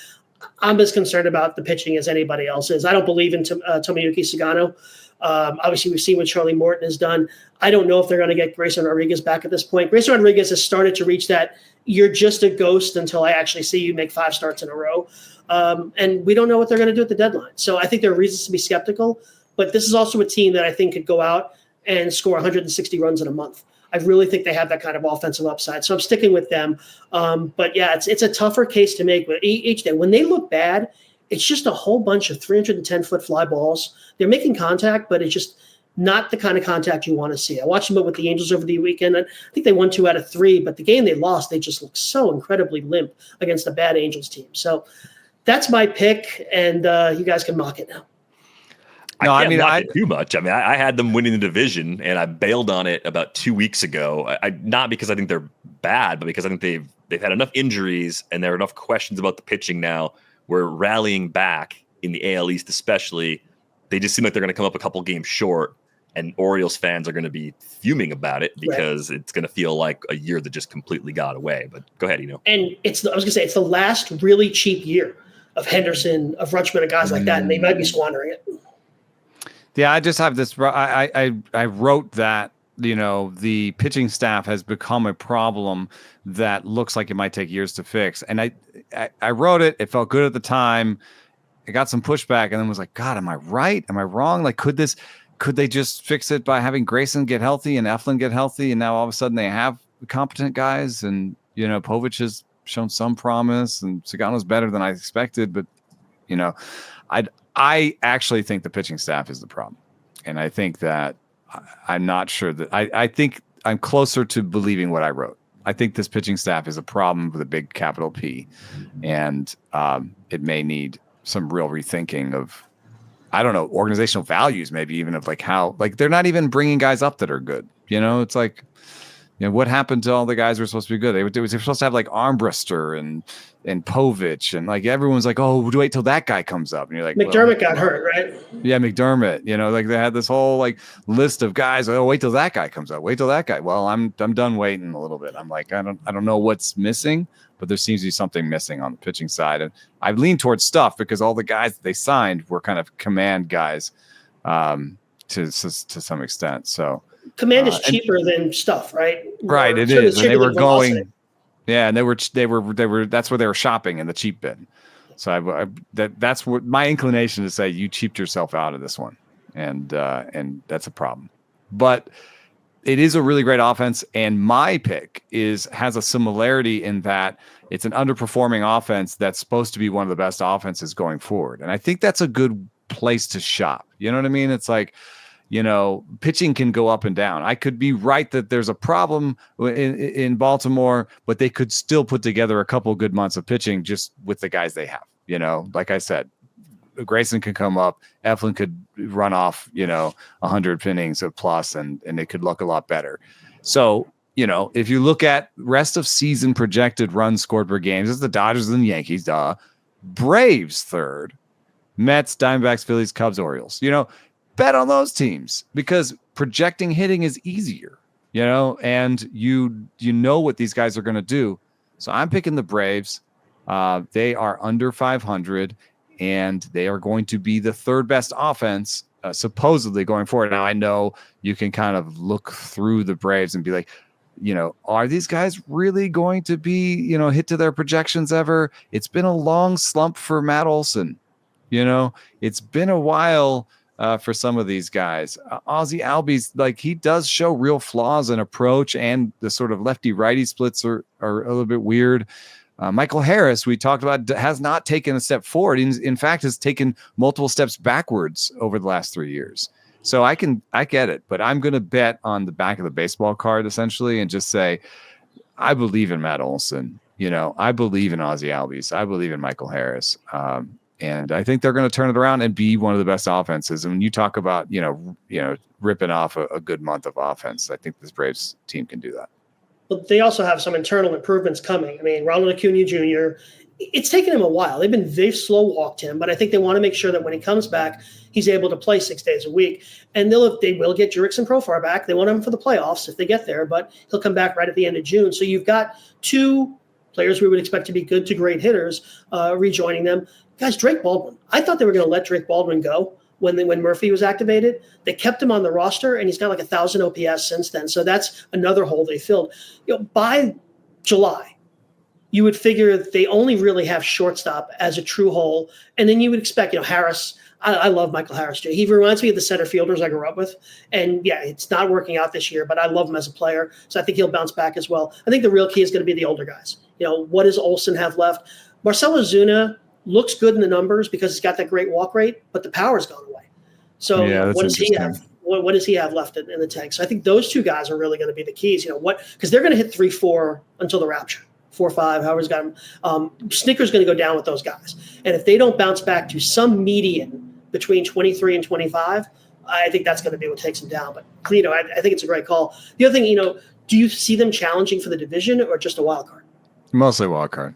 Speaker 2: I'm as concerned about the pitching as anybody else is. I don't believe in Tomoyuki Sugano. Obviously, we've seen what Charlie Morton has done. I don't know if they're going to get Grayson Rodriguez back at this point. Grayson Rodriguez has started to reach that you're just a ghost until I actually see you make 5 starts in a row. And we don't know what they're going to do at the deadline. So I think there are reasons to be skeptical. But this is also a team that I think could go out and score 160 runs in a month. I really think they have that kind of offensive upside. So I'm sticking with them. But yeah, it's a tougher case to make with each day. When they look bad, it's just a whole bunch of 310-foot fly balls. They're making contact, but it's just not the kind of contact you want to see. I watched them with the Angels over the weekend. And I think they won 2 out of 3, but the game they lost, they just looked so incredibly limp against a bad Angels team. So that's my pick, and you guys can mock it now.
Speaker 1: No, I mean, not too much. I mean, I had them winning the division, and I bailed on it about 2 weeks ago. Not because I think they're bad, but because I think they've had enough injuries, and there are enough questions about the pitching now. We're rallying back in the AL East, especially. They just seem like they're going to come up a couple games short, and Orioles fans are going to be fuming about it because it's going to feel like a year that just completely got away. But go ahead,
Speaker 2: And I was going to say it's the last really cheap year of Henderson, of Rutschman, and guys like that, and they might be squandering it.
Speaker 3: Yeah, I just have this. I wrote that the pitching staff has become a problem that looks like it might take years to fix. And I wrote it. It felt good at the time. I got some pushback, and then was like, God, am I right? Am I wrong? Like, could they just fix it by having Grayson get healthy and Eflin get healthy, and now all of a sudden they have competent guys, and Povich has shown some promise, and Sagano's better than I expected, but I actually think the pitching staff is the problem. And I think that I'm not sure that I think I'm closer to believing what I wrote. I think this pitching staff is a problem with a big capital P, and it may need some real rethinking of, I don't know, organizational values, maybe even of how they're not even bringing guys up that are good. It's like, What happened to all the guys who were supposed to be good? They were supposed to have like Armbruster and Povich, and like everyone's like, oh, wait till that guy comes up, and you're like,
Speaker 2: McDermott got hurt, right?
Speaker 3: Yeah, McDermott. Like they had this whole like list of guys. Oh, wait till that guy comes up. Wait till that guy. Well, I'm done waiting a little bit. I'm like, I don't know what's missing, but there seems to be something missing on the pitching side, and I've leaned towards Stuff because all the guys that they signed were kind of command guys, to some extent. So.
Speaker 2: Command is cheaper than Stuff, right?
Speaker 3: Right, it is. And they were going, and they were that's where they were shopping in the cheap bin. So that's what my inclination to say. You cheaped yourself out of this one, and that's a problem. But it is a really great offense, and my pick has a similarity in that it's an underperforming offense that's supposed to be one of the best offenses going forward, and I think that's a good place to shop. You know what I mean? It's like, pitching can go up and down. I could be right that there's a problem in Baltimore, but they could still put together a couple good months of pitching just with the guys they have. Like I said, Grayson could come up, Eflin could run off, 100 innings of plus, and it could look a lot better. So, if you look at rest of season projected runs scored per game, it's the Dodgers and the Yankees, Braves third, Mets, Diamondbacks, Phillies, Cubs, Orioles. Bet on those teams because projecting hitting is easier, and you know what these guys are going to do. So I'm picking the Braves. They are under 500, and they are going to be the third best offense, supposedly going forward. Now I know you can kind of look through the Braves and be like, are these guys really going to be, hit to their projections ever? It's been a long slump for Matt Olson. It's been a while. For some of these guys, Ozzie Albies, like he does show real flaws in approach, and the sort of lefty righty splits are a little bit weird. Michael Harris, we talked about, has not taken a step forward. In fact, has taken multiple steps backwards over the last 3 years. So I get it, but I'm going to bet on the back of the baseball card essentially, and just say, I believe in Matt Olson. I believe in Ozzie Albies. I believe in Michael Harris. And I think they're going to turn it around and be one of the best offenses. And when you talk about, ripping off a good month of offense, I think this Braves team can do that.
Speaker 2: But they also have some internal improvements coming. I mean, Ronald Acuna Jr., it's taken him a while. They've slow walked him, but I think they want to make sure that when he comes back, he's able to play 6 days a week. And they will get Jurickson Profar back. They want him for the playoffs if they get there, but he'll come back right at the end of June. So you've got two players we would expect to be good to great hitters rejoining them. Guys, Drake Baldwin. I thought they were going to let Drake Baldwin go when Murphy was activated. They kept him on the roster, and he's got like 1,000 OPS since then. So that's another hole they filled. By July, you would figure they only really have shortstop as a true hole, and then you would expect, Harris. I love Michael Harris too. He reminds me of the center fielders I grew up with, and yeah, it's not working out this year, but I love him as a player, so I think he'll bounce back as well. I think the real key is going to be the older guys. What does Olsen have left? Marcell Ozuna looks good in the numbers because he's got that great walk rate, but the power's gone away. So what does he have? What does he have left in the tank? So I think those two guys are really going to be the keys. Because they're going to hit 3-4 until the rapture, 4-5. However's got them. Snicker's going to go down with those guys, and if they don't bounce back to some median between 23 and 25, I think that's going to be what takes them down. But I think it's a great call. The other thing, do you see them challenging for the division or just a wild card?
Speaker 3: Mostly wild card.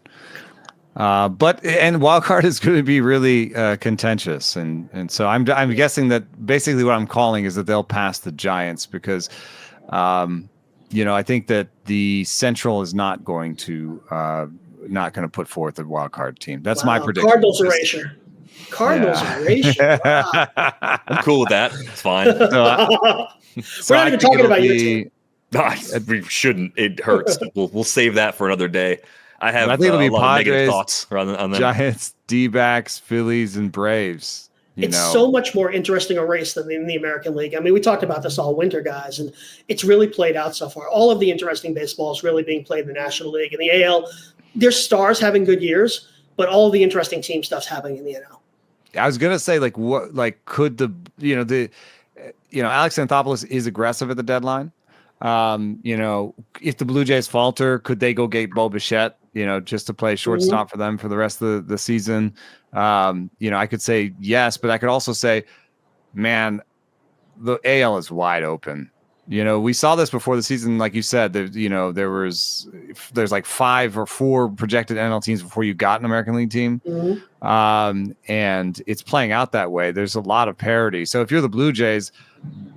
Speaker 3: But wild card is going to be really contentious, and so I'm guessing that basically what I'm calling is that they'll pass the Giants because, I think that the Central is not going to put forth a wild card team. That's my prediction.
Speaker 2: Cardinals erasure. Erasure. Wow.
Speaker 1: I'm cool with that. It's fine.
Speaker 2: We're not even talking about you.
Speaker 1: We shouldn't. It hurts. We'll save that for another day. I think
Speaker 3: it'll be
Speaker 1: a lot
Speaker 3: Padres,
Speaker 1: of negative thoughts on them.
Speaker 3: Giants, D-backs, Phillies, and Braves.
Speaker 2: It's so much more interesting a race than in the American League. I mean, we talked about this all winter, guys, and it's really played out so far. All of the interesting baseball is really being played in the National League. In the AL, there's stars having good years, but all of the interesting team stuff's happening in the NL.
Speaker 3: I was gonna say, could Alex Anthopoulos is aggressive at the deadline. If the Blue Jays falter, could they go get Bo Bichette, just to play shortstop for them for the rest of the season? I could say yes, but I could also say, man, the AL is wide open. We saw this before the season, like you said. There's like 5 or 4 projected NL teams before you got an American League team, and it's playing out that way. There's a lot of parity. So if you're the Blue Jays,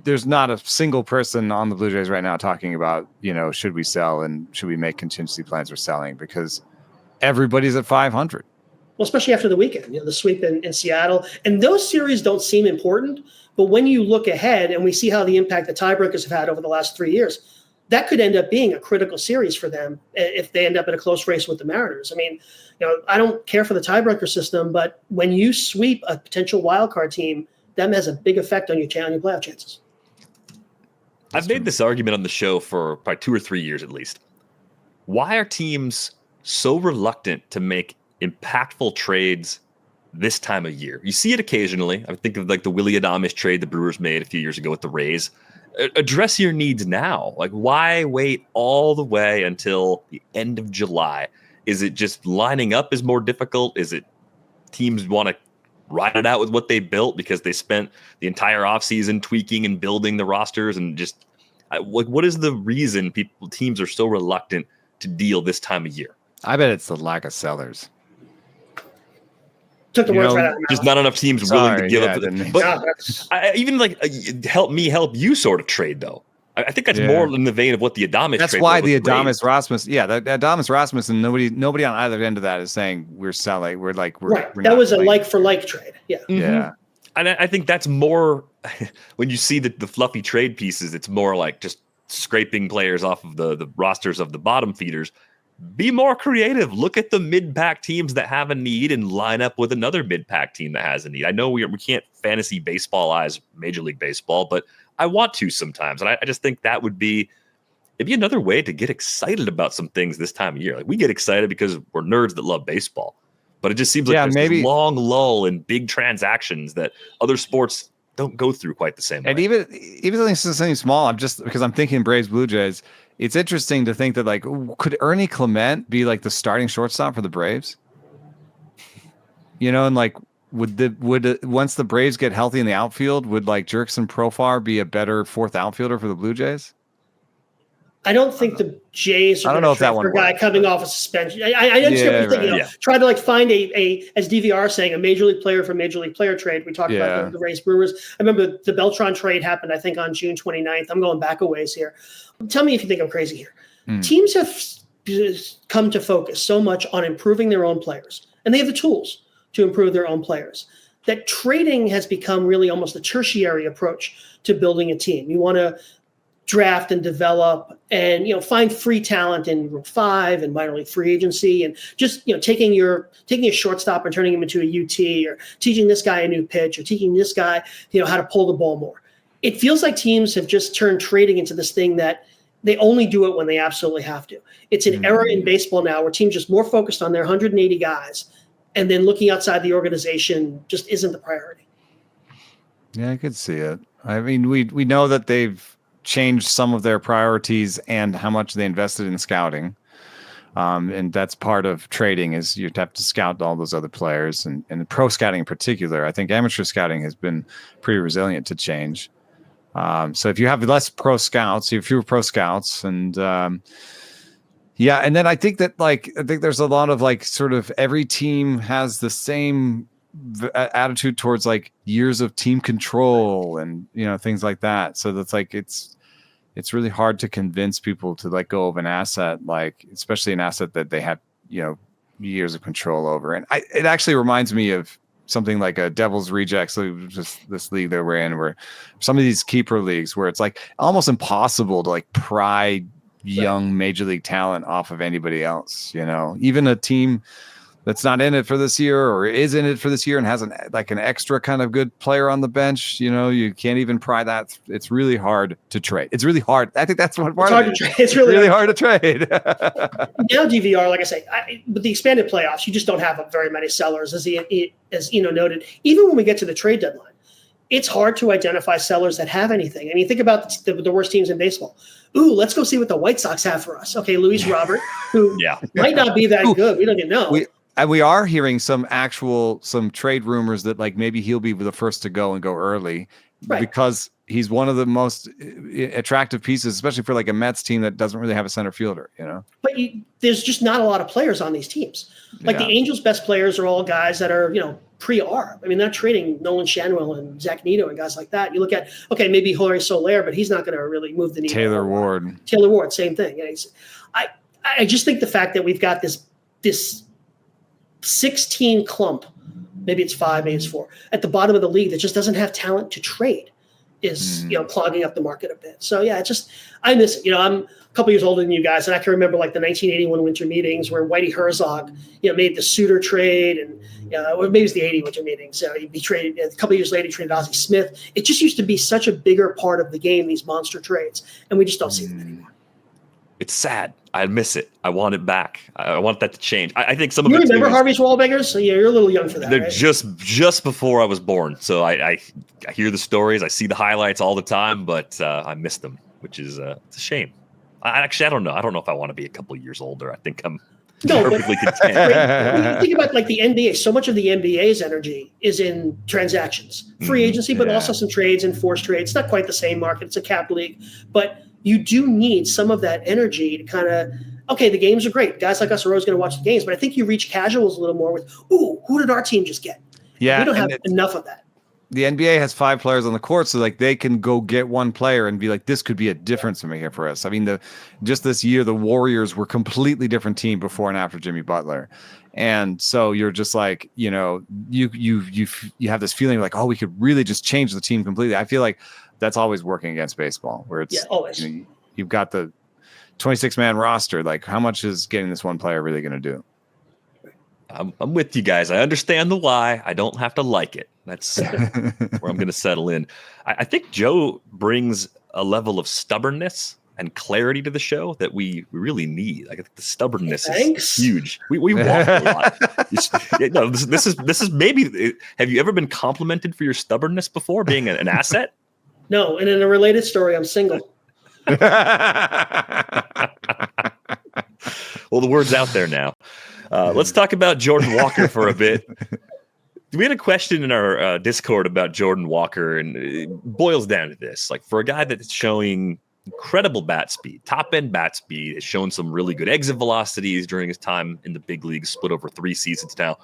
Speaker 3: there's not a single person on the Blue Jays right now talking about should we sell and should we make contingency plans for selling, because everybody's at 500.
Speaker 2: Well, especially after the weekend, the sweep in Seattle, and those series don't seem important. But when you look ahead and we see how the impact the tiebreakers have had over the last 3 years, that could end up being a critical series for them if they end up in a close race with the Mariners. I mean, I don't care for the tiebreaker system, but when you sweep a potential wildcard team, that has a big effect on your playoff chances.
Speaker 1: I've made this argument on the show for probably 2 or 3 years at least. Why are teams so reluctant to make impactful trades this time of year? You see it occasionally. I think of like the Willy Adames trade the Brewers made a few years ago with the Rays. Address your needs now. Like, why wait all the way until the end of July? Is it just lining up is more difficult? Is it teams want to ride it out with what they built because they spent the entire offseason tweaking and building the rosters, and just what is the reason teams are so reluctant to deal this time of year?
Speaker 3: I bet it's the lack of sellers.
Speaker 2: Took the words right out of my
Speaker 1: just
Speaker 2: mouth.
Speaker 1: Not enough teams willing to give up. But even help you sort of trade though. I think that's more in the vein of what the Adames.
Speaker 3: That's why the Adames Rasmus. Yeah, the Adames Rasmus, and nobody on either end of that is saying we're selling. We're right.
Speaker 2: That was a like for like trade. Yeah.
Speaker 1: Mm-hmm. Yeah. And I think that's more when you see the fluffy trade pieces. It's more like just scraping players off of the rosters of the bottom feeders. Be more creative. Look at the mid-pack teams that have a need and line up with another mid-pack team that has a need. I know we can't fantasy baseballize Major League Baseball, but I want to sometimes. And I just think it'd be another way to get excited about some things this time of year. Like, we get excited because we're nerds that love baseball, but it just seems like there's this long lull in big transactions that other sports don't go through quite the same way.
Speaker 3: And even if it's something small, because I'm thinking Braves Blue Jays. It's interesting to think that, like, could Ernie Clement be like the starting shortstop for the Braves? And like, would once the Braves get healthy in the outfield, would like Jurickson Profar be a better fourth outfielder for the Blue Jays?
Speaker 2: I don't think the Jays are going to trade for a guy coming off a suspension. I understand what you're thinking. Try to like find a as DVR saying, a major league player for major league player trade. We talked about the Rays Brewers. I remember the Beltran trade happened, I think, on June 29th. I'm going back a ways here. Tell me if you think I'm crazy here. Teams have come to focus so much on improving their own players, and they have the tools to improve their own players, that trading has become really almost a tertiary approach to building a team. You want to draft and develop and find free talent in Rule 5 and minor league free agency, and just taking a shortstop and turning him into a UT, or teaching this guy a new pitch, or teaching this guy how to pull the ball more. It feels like teams have just turned trading into this thing that they only do it when they absolutely have to. It's an era in baseball now where teams just more focused on their 180 guys, and then looking outside the organization just isn't the priority.
Speaker 3: Yeah, I could see it. I mean, we know that they've changed some of their priorities and how much they invested in scouting. And that's part of trading, is you have to scout all those other players, and pro scouting in particular. I think amateur scouting has been pretty resilient to change. So if you have less pro scouts, you have fewer pro scouts, and and then I think that there's a lot of sort of every team has the same attitude towards years of team control and things like that. So that's it's really hard to convince people to let go of an asset, especially an asset that they have years of control over. And it actually reminds me of something like a Devil's Rejects, just this league that we're in, where some of these keeper leagues where it's almost impossible to pry young major league talent off of anybody else. Even a team that's not in it for this year, or is in it for this year and has an extra kind of good player on the bench, you can't even pry that. It's really hard to trade. It's really hard. I think that's one part of it.
Speaker 2: It's really
Speaker 3: hard to trade.
Speaker 2: Now DVR, like I say, with the expanded playoffs, you just don't have very many sellers, as Eno noted. Even when we get to the trade deadline, it's hard to identify sellers that have anything. I mean, think about the worst teams in baseball. Ooh, let's go see what the White Sox have for us. Okay, Luis Robert, who might not be that good. We don't even know.
Speaker 3: And we are hearing some trade rumors that maybe he'll be the first to go and go early, because he's one of the most attractive pieces, especially for like a Mets team that doesn't really have a center fielder,
Speaker 2: But there's just not a lot of players on these teams. Like the Angels' best players are all guys that are, pre-arb. I mean, they're trading Nolan Shanwell and Zach Neto and guys like that. You look at, okay, maybe Jorge Soler, but he's not going to really move the needle.
Speaker 3: Taylor Ward,
Speaker 2: same thing. I just think the fact that we've got this 16 clump, maybe it's 5, maybe it's 4, at the bottom of the league that just doesn't have talent to trade is, clogging up the market a bit. So yeah, I miss it. I'm a couple years older than you guys, and I can remember like the 1981 winter meetings where Whitey Herzog, made the Suter trade, and or maybe it's the 80 winter meetings. So he traded a couple years later. He traded Ozzie Smith. It just used to be such a bigger part of the game, these monster trades, and we just don't see them anymore.
Speaker 1: It's sad. I miss it. I want it back. I want that to change. I think some of
Speaker 2: you
Speaker 1: it.
Speaker 2: Remember Harvey's Wallbangers? So yeah, you're a little young for that.
Speaker 1: They're
Speaker 2: right?
Speaker 1: just before I was born. So I hear the stories. I see the highlights all the time, but I miss them, which is it's a shame. I don't know. I don't know if I want to be a couple years older. I think I'm perfectly content.
Speaker 2: When you think about like the NBA, so much of the NBA's energy is in transactions, free agency, but also some trades and forced trades. It's not quite the same market. It's a cap league, but you do need some of that energy to kind of, okay, the games are great. Guys like us are always going to watch the games, but I think you reach casuals a little more with, ooh, who did our team just get?
Speaker 3: Yeah.
Speaker 2: We don't have enough of that.
Speaker 3: The NBA has 5 players on the court, so like they can go get one player and be like, this could be a difference maker for us. I mean, just this year, the Warriors were a completely different team before and after Jimmy Butler. And so you're just like, you have this feeling like, oh, we could really just change the team completely. I feel like that's always working against baseball, where it's
Speaker 2: always.
Speaker 3: You've got the 26-man roster. Like, how much is getting this one player really going to do?
Speaker 1: I'm with you guys. I understand the why. I don't have to like it. That's where I'm going to settle in. I think Joe brings a level of stubbornness and clarity to the show that we really need. I think the stubbornness is huge. We walk a lot. This is maybe. Have you ever been complimented for your stubbornness before, being an asset?
Speaker 2: No, and in a related story, I'm single.
Speaker 1: Well, the word's out there now. Let's talk about Jordan Walker for a bit. We had a question in our Discord about Jordan Walker, and it boils down to this. Like, for a guy that's showing incredible bat speed, top-end bat speed, has shown some really good exit velocities during his time in the big leagues, split over 3 seasons now,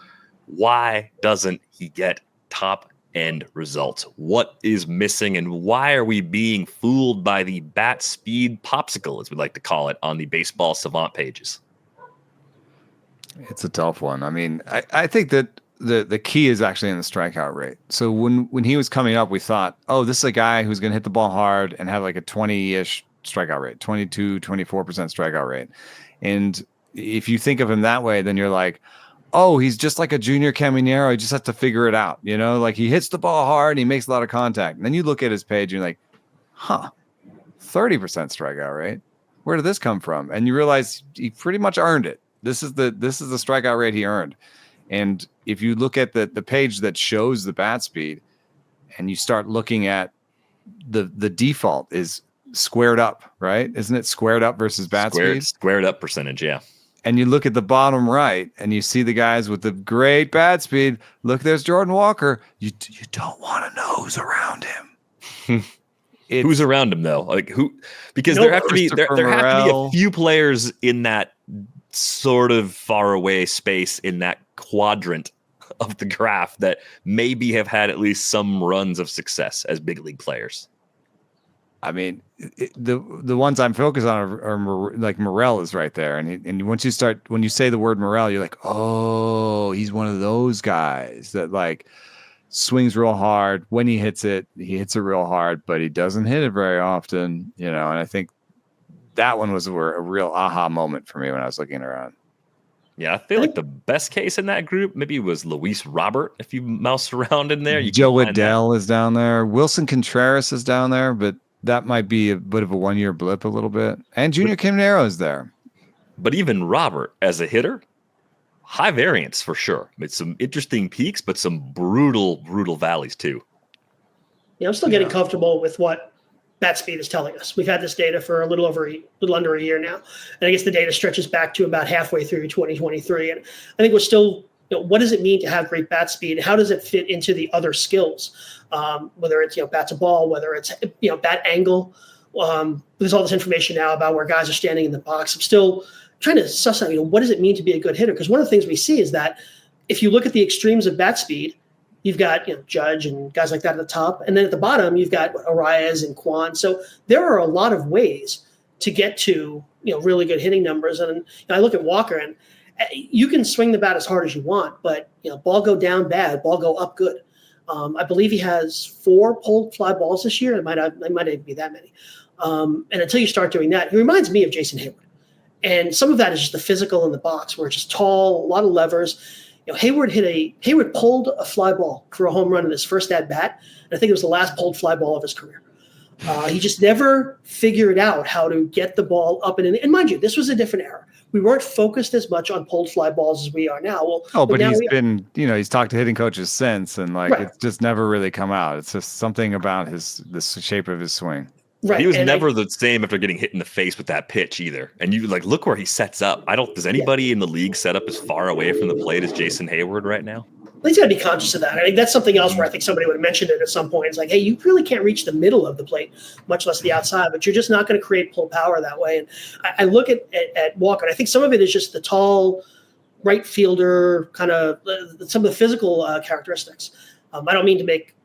Speaker 1: why doesn't he get top-end results? What is missing, and why are we being fooled by the bat speed popsicle, as we like to call it, on the Baseball Savant pages?
Speaker 3: It's a tough one. I mean, I think that the key is actually in the strikeout rate. So when he was coming up, we thought, oh, this is a guy who's going to hit the ball hard and have like a 20-ish strikeout rate, 22, 24% strikeout rate. And if you think of him that way, then you're like, oh, he's just like a junior Caminero. He just has to figure it out. Like he hits the ball hard and he makes a lot of contact. And then you look at his page and you're like, 30% strikeout rate. Where did this come from? And you realize he pretty much earned it. This is the strikeout rate he earned. And if you look at the page that shows the bat speed and you start looking at the default is squared up, right? Isn't it squared up versus bat speed?
Speaker 1: Squared up percentage, yeah.
Speaker 3: And you look at the bottom right and you see the guys with the great bat speed. Look, there's Jordan Walker. You don't want to know who's around him.
Speaker 1: Who's around him though? Like who? Because there have to be a few players in that sort of far away space in that quadrant of the graph that maybe have had at least some runs of success as big league players.
Speaker 3: I mean, the ones I'm focused on are like Morel is right there, and when you say the word Morel, you're like, oh, he's one of those guys that like swings real hard. When he hits it real hard, but he doesn't hit it very often, And I think that one was a real aha moment for me when I was looking around.
Speaker 1: Yeah, I feel like the best case in that group maybe was Luis Robert. If you mouse around in there,
Speaker 3: Joe Adell is down there. Wilson Contreras is down there, but that might be a bit of a 1-year blip a little bit. And Junior Caminero is there.
Speaker 1: But even Robert as a hitter, high variance for sure. It's some interesting peaks, but some brutal valleys too.
Speaker 2: Yeah, I'm still getting comfortable with what bat speed is telling us. We've had this data for a little under a year now. And I guess the data stretches back to about halfway through 2023. And I think we're still what does it mean to have great bat speed? How does it fit into the other skills? Whether it's, bat to ball, whether it's, bat angle. There's all this information now about where guys are standing in the box. I'm still trying to suss out, what does it mean to be a good hitter? Because one of the things we see is that if you look at the extremes of bat speed, you've got Judge and guys like that at the top, and then at the bottom you've got Arias and Kwan. So there are a lot of ways to get to really good hitting numbers. And I look at Walker, and you can swing the bat as hard as you want, but ball go down bad, ball go up good. I believe he has 4 pulled fly balls this year. It might even be that many. And until you start doing that, he reminds me of Jason Hayward. And some of that is just the physical in the box, where it's just tall, a lot of levers. Hayward pulled a fly ball for a home run in his first at bat, and I think it was the last pulled fly ball of his career. He just never figured out how to get the ball up and in. And mind you, this was a different era. We weren't focused as much on pulled fly balls as we are now.
Speaker 3: But he's been, he's talked to hitting coaches since, and it's just never really come out. It's just something about the shape of his swing.
Speaker 1: Right. He was never the same after getting hit in the face with that pitch either. And you look where he sets up. Does anybody in the league set up as far away from the plate as Jason Hayward right now?
Speaker 2: He's got to be conscious of that. I think that's something else where I think somebody would have mentioned it at some point. It's like, hey, you really can't reach the middle of the plate, much less the outside, but you're just not going to create pull power that way. And I look at Walker, and I think some of it is just the tall right fielder, kind of some of the physical characteristics. I don't mean to make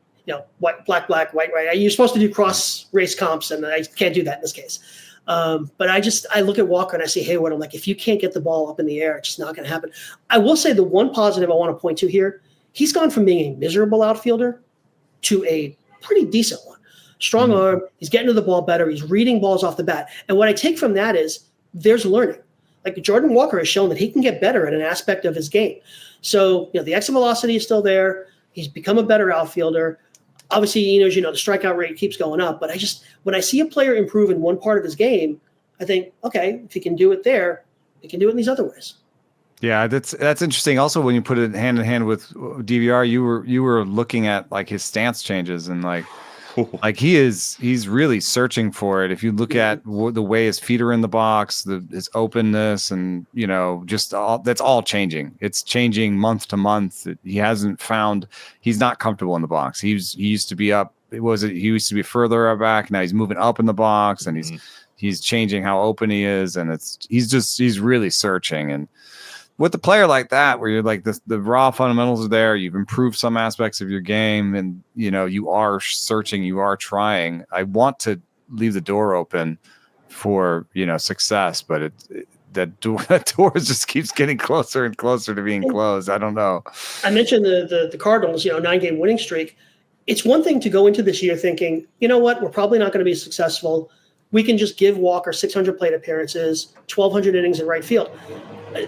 Speaker 2: black, white, right. You're supposed to do cross race comps, and I can't do that in this case. But I look at Walker and I see Hayward. I'm like, if you can't get the ball up in the air, it's just not going to happen. I will say the one positive I want to point to here, he's gone from being a miserable outfielder to a pretty decent one. Strong arm. He's getting to the ball better. He's reading balls off the bat. And what I take from that is there's learning. Like Jordan Walker has shown that he can get better at an aspect of his game. So, the exit velocity is still there. He's become a better outfielder. Obviously, the strikeout rate keeps going up, but when I see a player improve in one part of his game, I think, okay, if he can do it there, he can do it in these other ways.
Speaker 3: Yeah, that's interesting. Also, when you put it hand in hand with DVR, you were looking at his stance changes, and he's really searching for it. If you look at the way his feet are in the box, his openness, and that's all changing. It's changing month to month. He's not comfortable in the box. He used to be up. He used to be further back. Now he's moving up in the box, and he's changing how open he is, and he's really searching. And with a player like that, where you're the raw fundamentals are there, you've improved some aspects of your game, and you are searching, you are trying. I want to leave the door open for success, but that door just keeps getting closer and closer to being closed. I don't know. I
Speaker 2: mentioned the Cardinals, 9-game winning streak. It's one thing to go into this year thinking, what, we're probably not going to be successful. We can just give Walker 600 plate appearances, 1,200 innings in right field.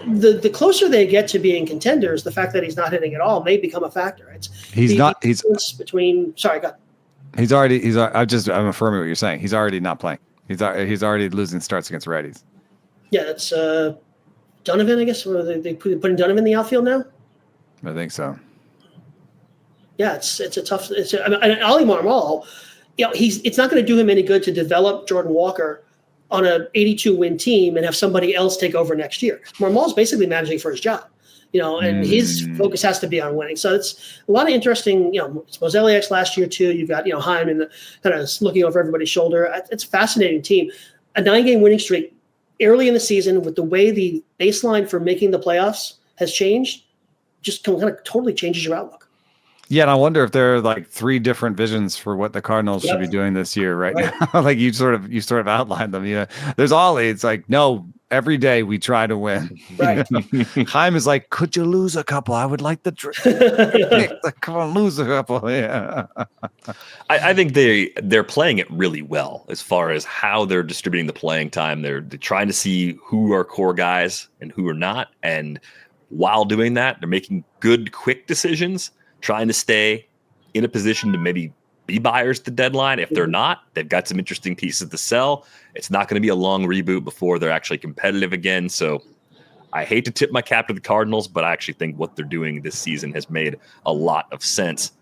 Speaker 2: The closer they get to being contenders, the fact that he's not hitting at all may become a factor. I'm affirming what you're saying. He's already not playing. He's already losing starts against righties. Yeah, that's Donovan, I guess. They putting Donovan in the outfield now?
Speaker 3: I think so.
Speaker 2: Yeah, it's a tough. Ali Marmol, it's not going to do him any good to develop Jordan Walker on an 82-win team and have somebody else take over next year. Marmol's basically managing for his job, and his focus has to be on winning. So it's a lot of interesting, it's Mozeliak's last year too. You've got, Hyman kind of looking over everybody's shoulder. It's a fascinating team. A 9-game winning streak early in the season with the way the baseline for making the playoffs has changed, just kind of totally changes your outlook.
Speaker 3: Yeah, and I wonder if there are 3 different visions for what the Cardinals should be doing this year right now. You sort of outlined them. There's Ollie. It's no, every day we try to win.
Speaker 2: Right.
Speaker 3: Chaim is could you lose a couple? I would like to come on, lose a couple. Yeah.
Speaker 1: I think they're playing it really well as far as how they're distributing the playing time. They're trying to see who are core guys and who are not, and while doing that, they're making good, quick decisions. Trying to stay in a position to maybe be buyers at the deadline. If they're not, they've got some interesting pieces to sell. It's not going to be a long reboot before they're actually competitive again. So I hate to tip my cap to the Cardinals, but I actually think what they're doing this season has made a lot of sense.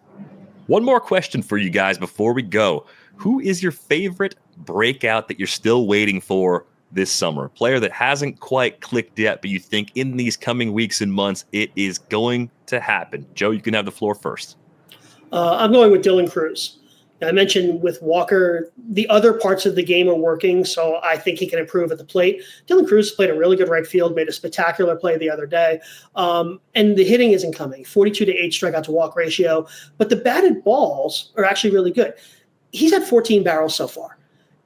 Speaker 1: One more question for you guys before we go. Who is your favorite breakout that you're still waiting for this summer? A player that hasn't quite clicked yet, but you think in these coming weeks and months it is going to happen. Joe, you can have the floor first.
Speaker 2: I'm going with Dylan Cruz. I mentioned with Walker, the other parts of the game are working, so I think he can improve at the plate. Dylan Cruz played a really good right field, made a spectacular play the other day, and the hitting isn't coming. 42 to 8 strikeout to walk ratio, but the batted balls are actually really good. He's had 14 barrels so far.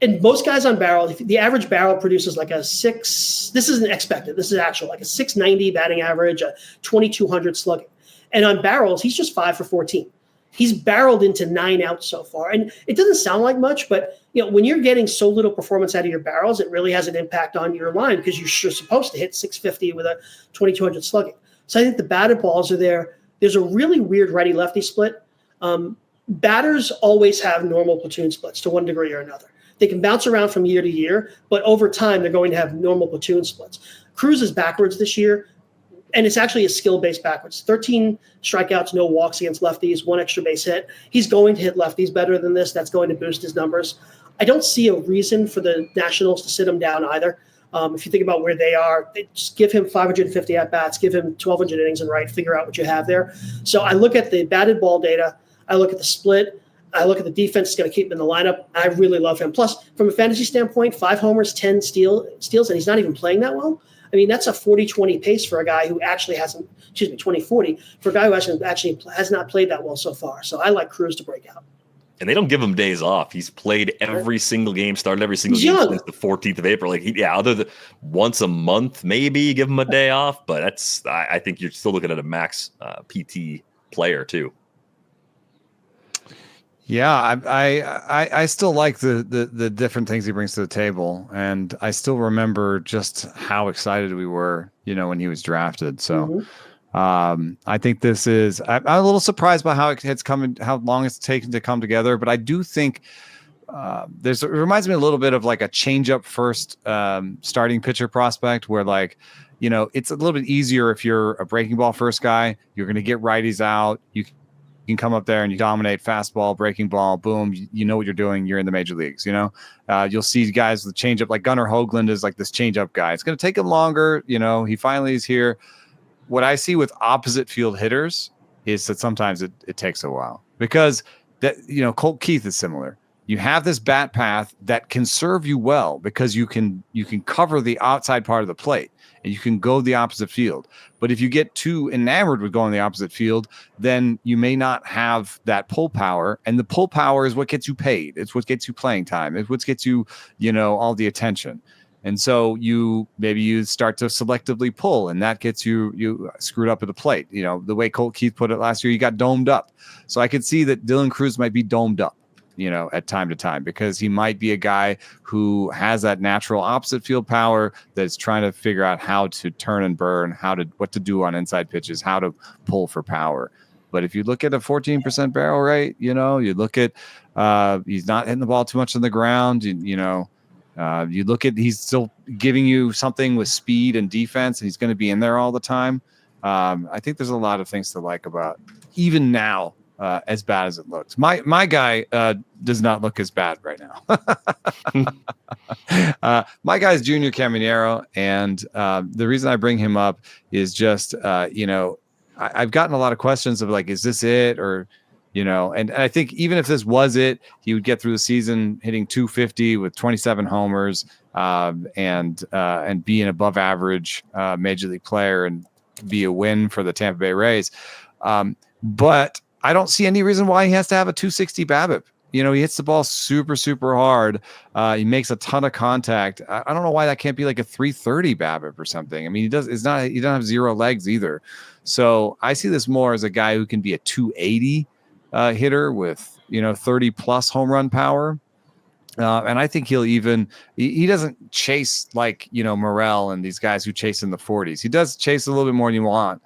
Speaker 2: And most guys on barrel, the average barrel produces like a 6. This isn't expected. This is actual, like a 690 batting average, a 2200 slugging. And on barrels, he's just 5 for 14. He's barreled into 9 outs so far. And it doesn't sound like much, but when you're getting so little performance out of your barrels, it really has an impact on your line because you're supposed to hit 650 with a 2200 slugging. So I think the batted balls are there. There's a really weird righty-lefty split. Batters always have normal platoon splits to one degree or another. They can bounce around from year to year, but over time, they're going to have normal platoon splits. Cruz is backwards this year. And it's actually a skill-based backwards. 13 strikeouts, no walks against lefties, 1 extra base hit. He's going to hit lefties better than this. That's going to boost his numbers. I don't see a reason for the Nationals to sit him down either. If you think about where they are, just give him 550 at-bats, give him 1,200 innings in right, figure out what you have there. So I look at the batted ball data. I look at the split. I look at the defense is going to keep him in the lineup. I really love him. Plus, from a fantasy standpoint, 5 homers, 10 steals, and he's not even playing that well. I mean, that's a 40-20 pace for a guy who actually hasn't, 20-40, for a guy who has not played that well so far. So I like Cruz to break out.
Speaker 1: And they don't give him days off. He's played every single game, started every single game since the 14th of April. Other than once a month, maybe give him a day off. But I think you're still looking at a max PT player too.
Speaker 3: Yeah, I still like the different things he brings to the table, and I still remember just how excited we were, when he was drafted. So I think this is. I'm a little surprised by how it's coming, how long it's taken to come together, but I do think it reminds me a little bit of like a change-up first starting pitcher prospect, where it's a little bit easier if you're a breaking ball first guy. You're going to get righties out. You can come up there and you dominate fastball, breaking ball, boom. You know what you're doing. You're in the major leagues. You'll see guys with change up, like Gunnar Hoagland is like this change up guy. It's going to take him longer. He finally is here. What I see with opposite field hitters is that sometimes it takes a while because Colt Keith is similar. You have this bat path that can serve you well because you can cover the outside part of the plate and you can go the opposite field. But if you get too enamored with going the opposite field, then you may not have that pull power. And the pull power is what gets you paid. It's what gets you playing time. It's what gets you, all the attention. And so you start to selectively pull, and that gets you screwed up at the plate. The way Colt Keith put it last year, you got domed up. So I could see that Dylan Cruz might be domed up, at time to time, because he might be a guy who has that natural opposite field power that's trying to figure out how to turn and burn, what to do on inside pitches, how to pull for power. But if you look at a 14% barrel rate, you look at he's not hitting the ball too much on the ground, you look at he's still giving you something with speed and defense, and he's going to be in there all the time. I think there's a lot of things to like about even now. As bad as it looks. My guy does not look as bad right now. My guy is Junior Caminero, and the reason I bring him up is just, I've gotten a lot of questions of like, is this it? Or, and I think even if this was it, he would get through the season hitting 250 with 27 homers and be an above average major league player and be a win for the Tampa Bay Rays. But I don't see any reason why he has to have a 260 BABIP. He hits the ball super, super hard. He makes a ton of contact. I don't know why that can't be like a 330 BABIP or something. I mean, he doesn't have zero legs either. So I see this more as a guy who can be a 280 hitter with, 30 plus home run power. And I think he doesn't chase like, Morel and these guys who chase in the 40s. He does chase a little bit more than you want.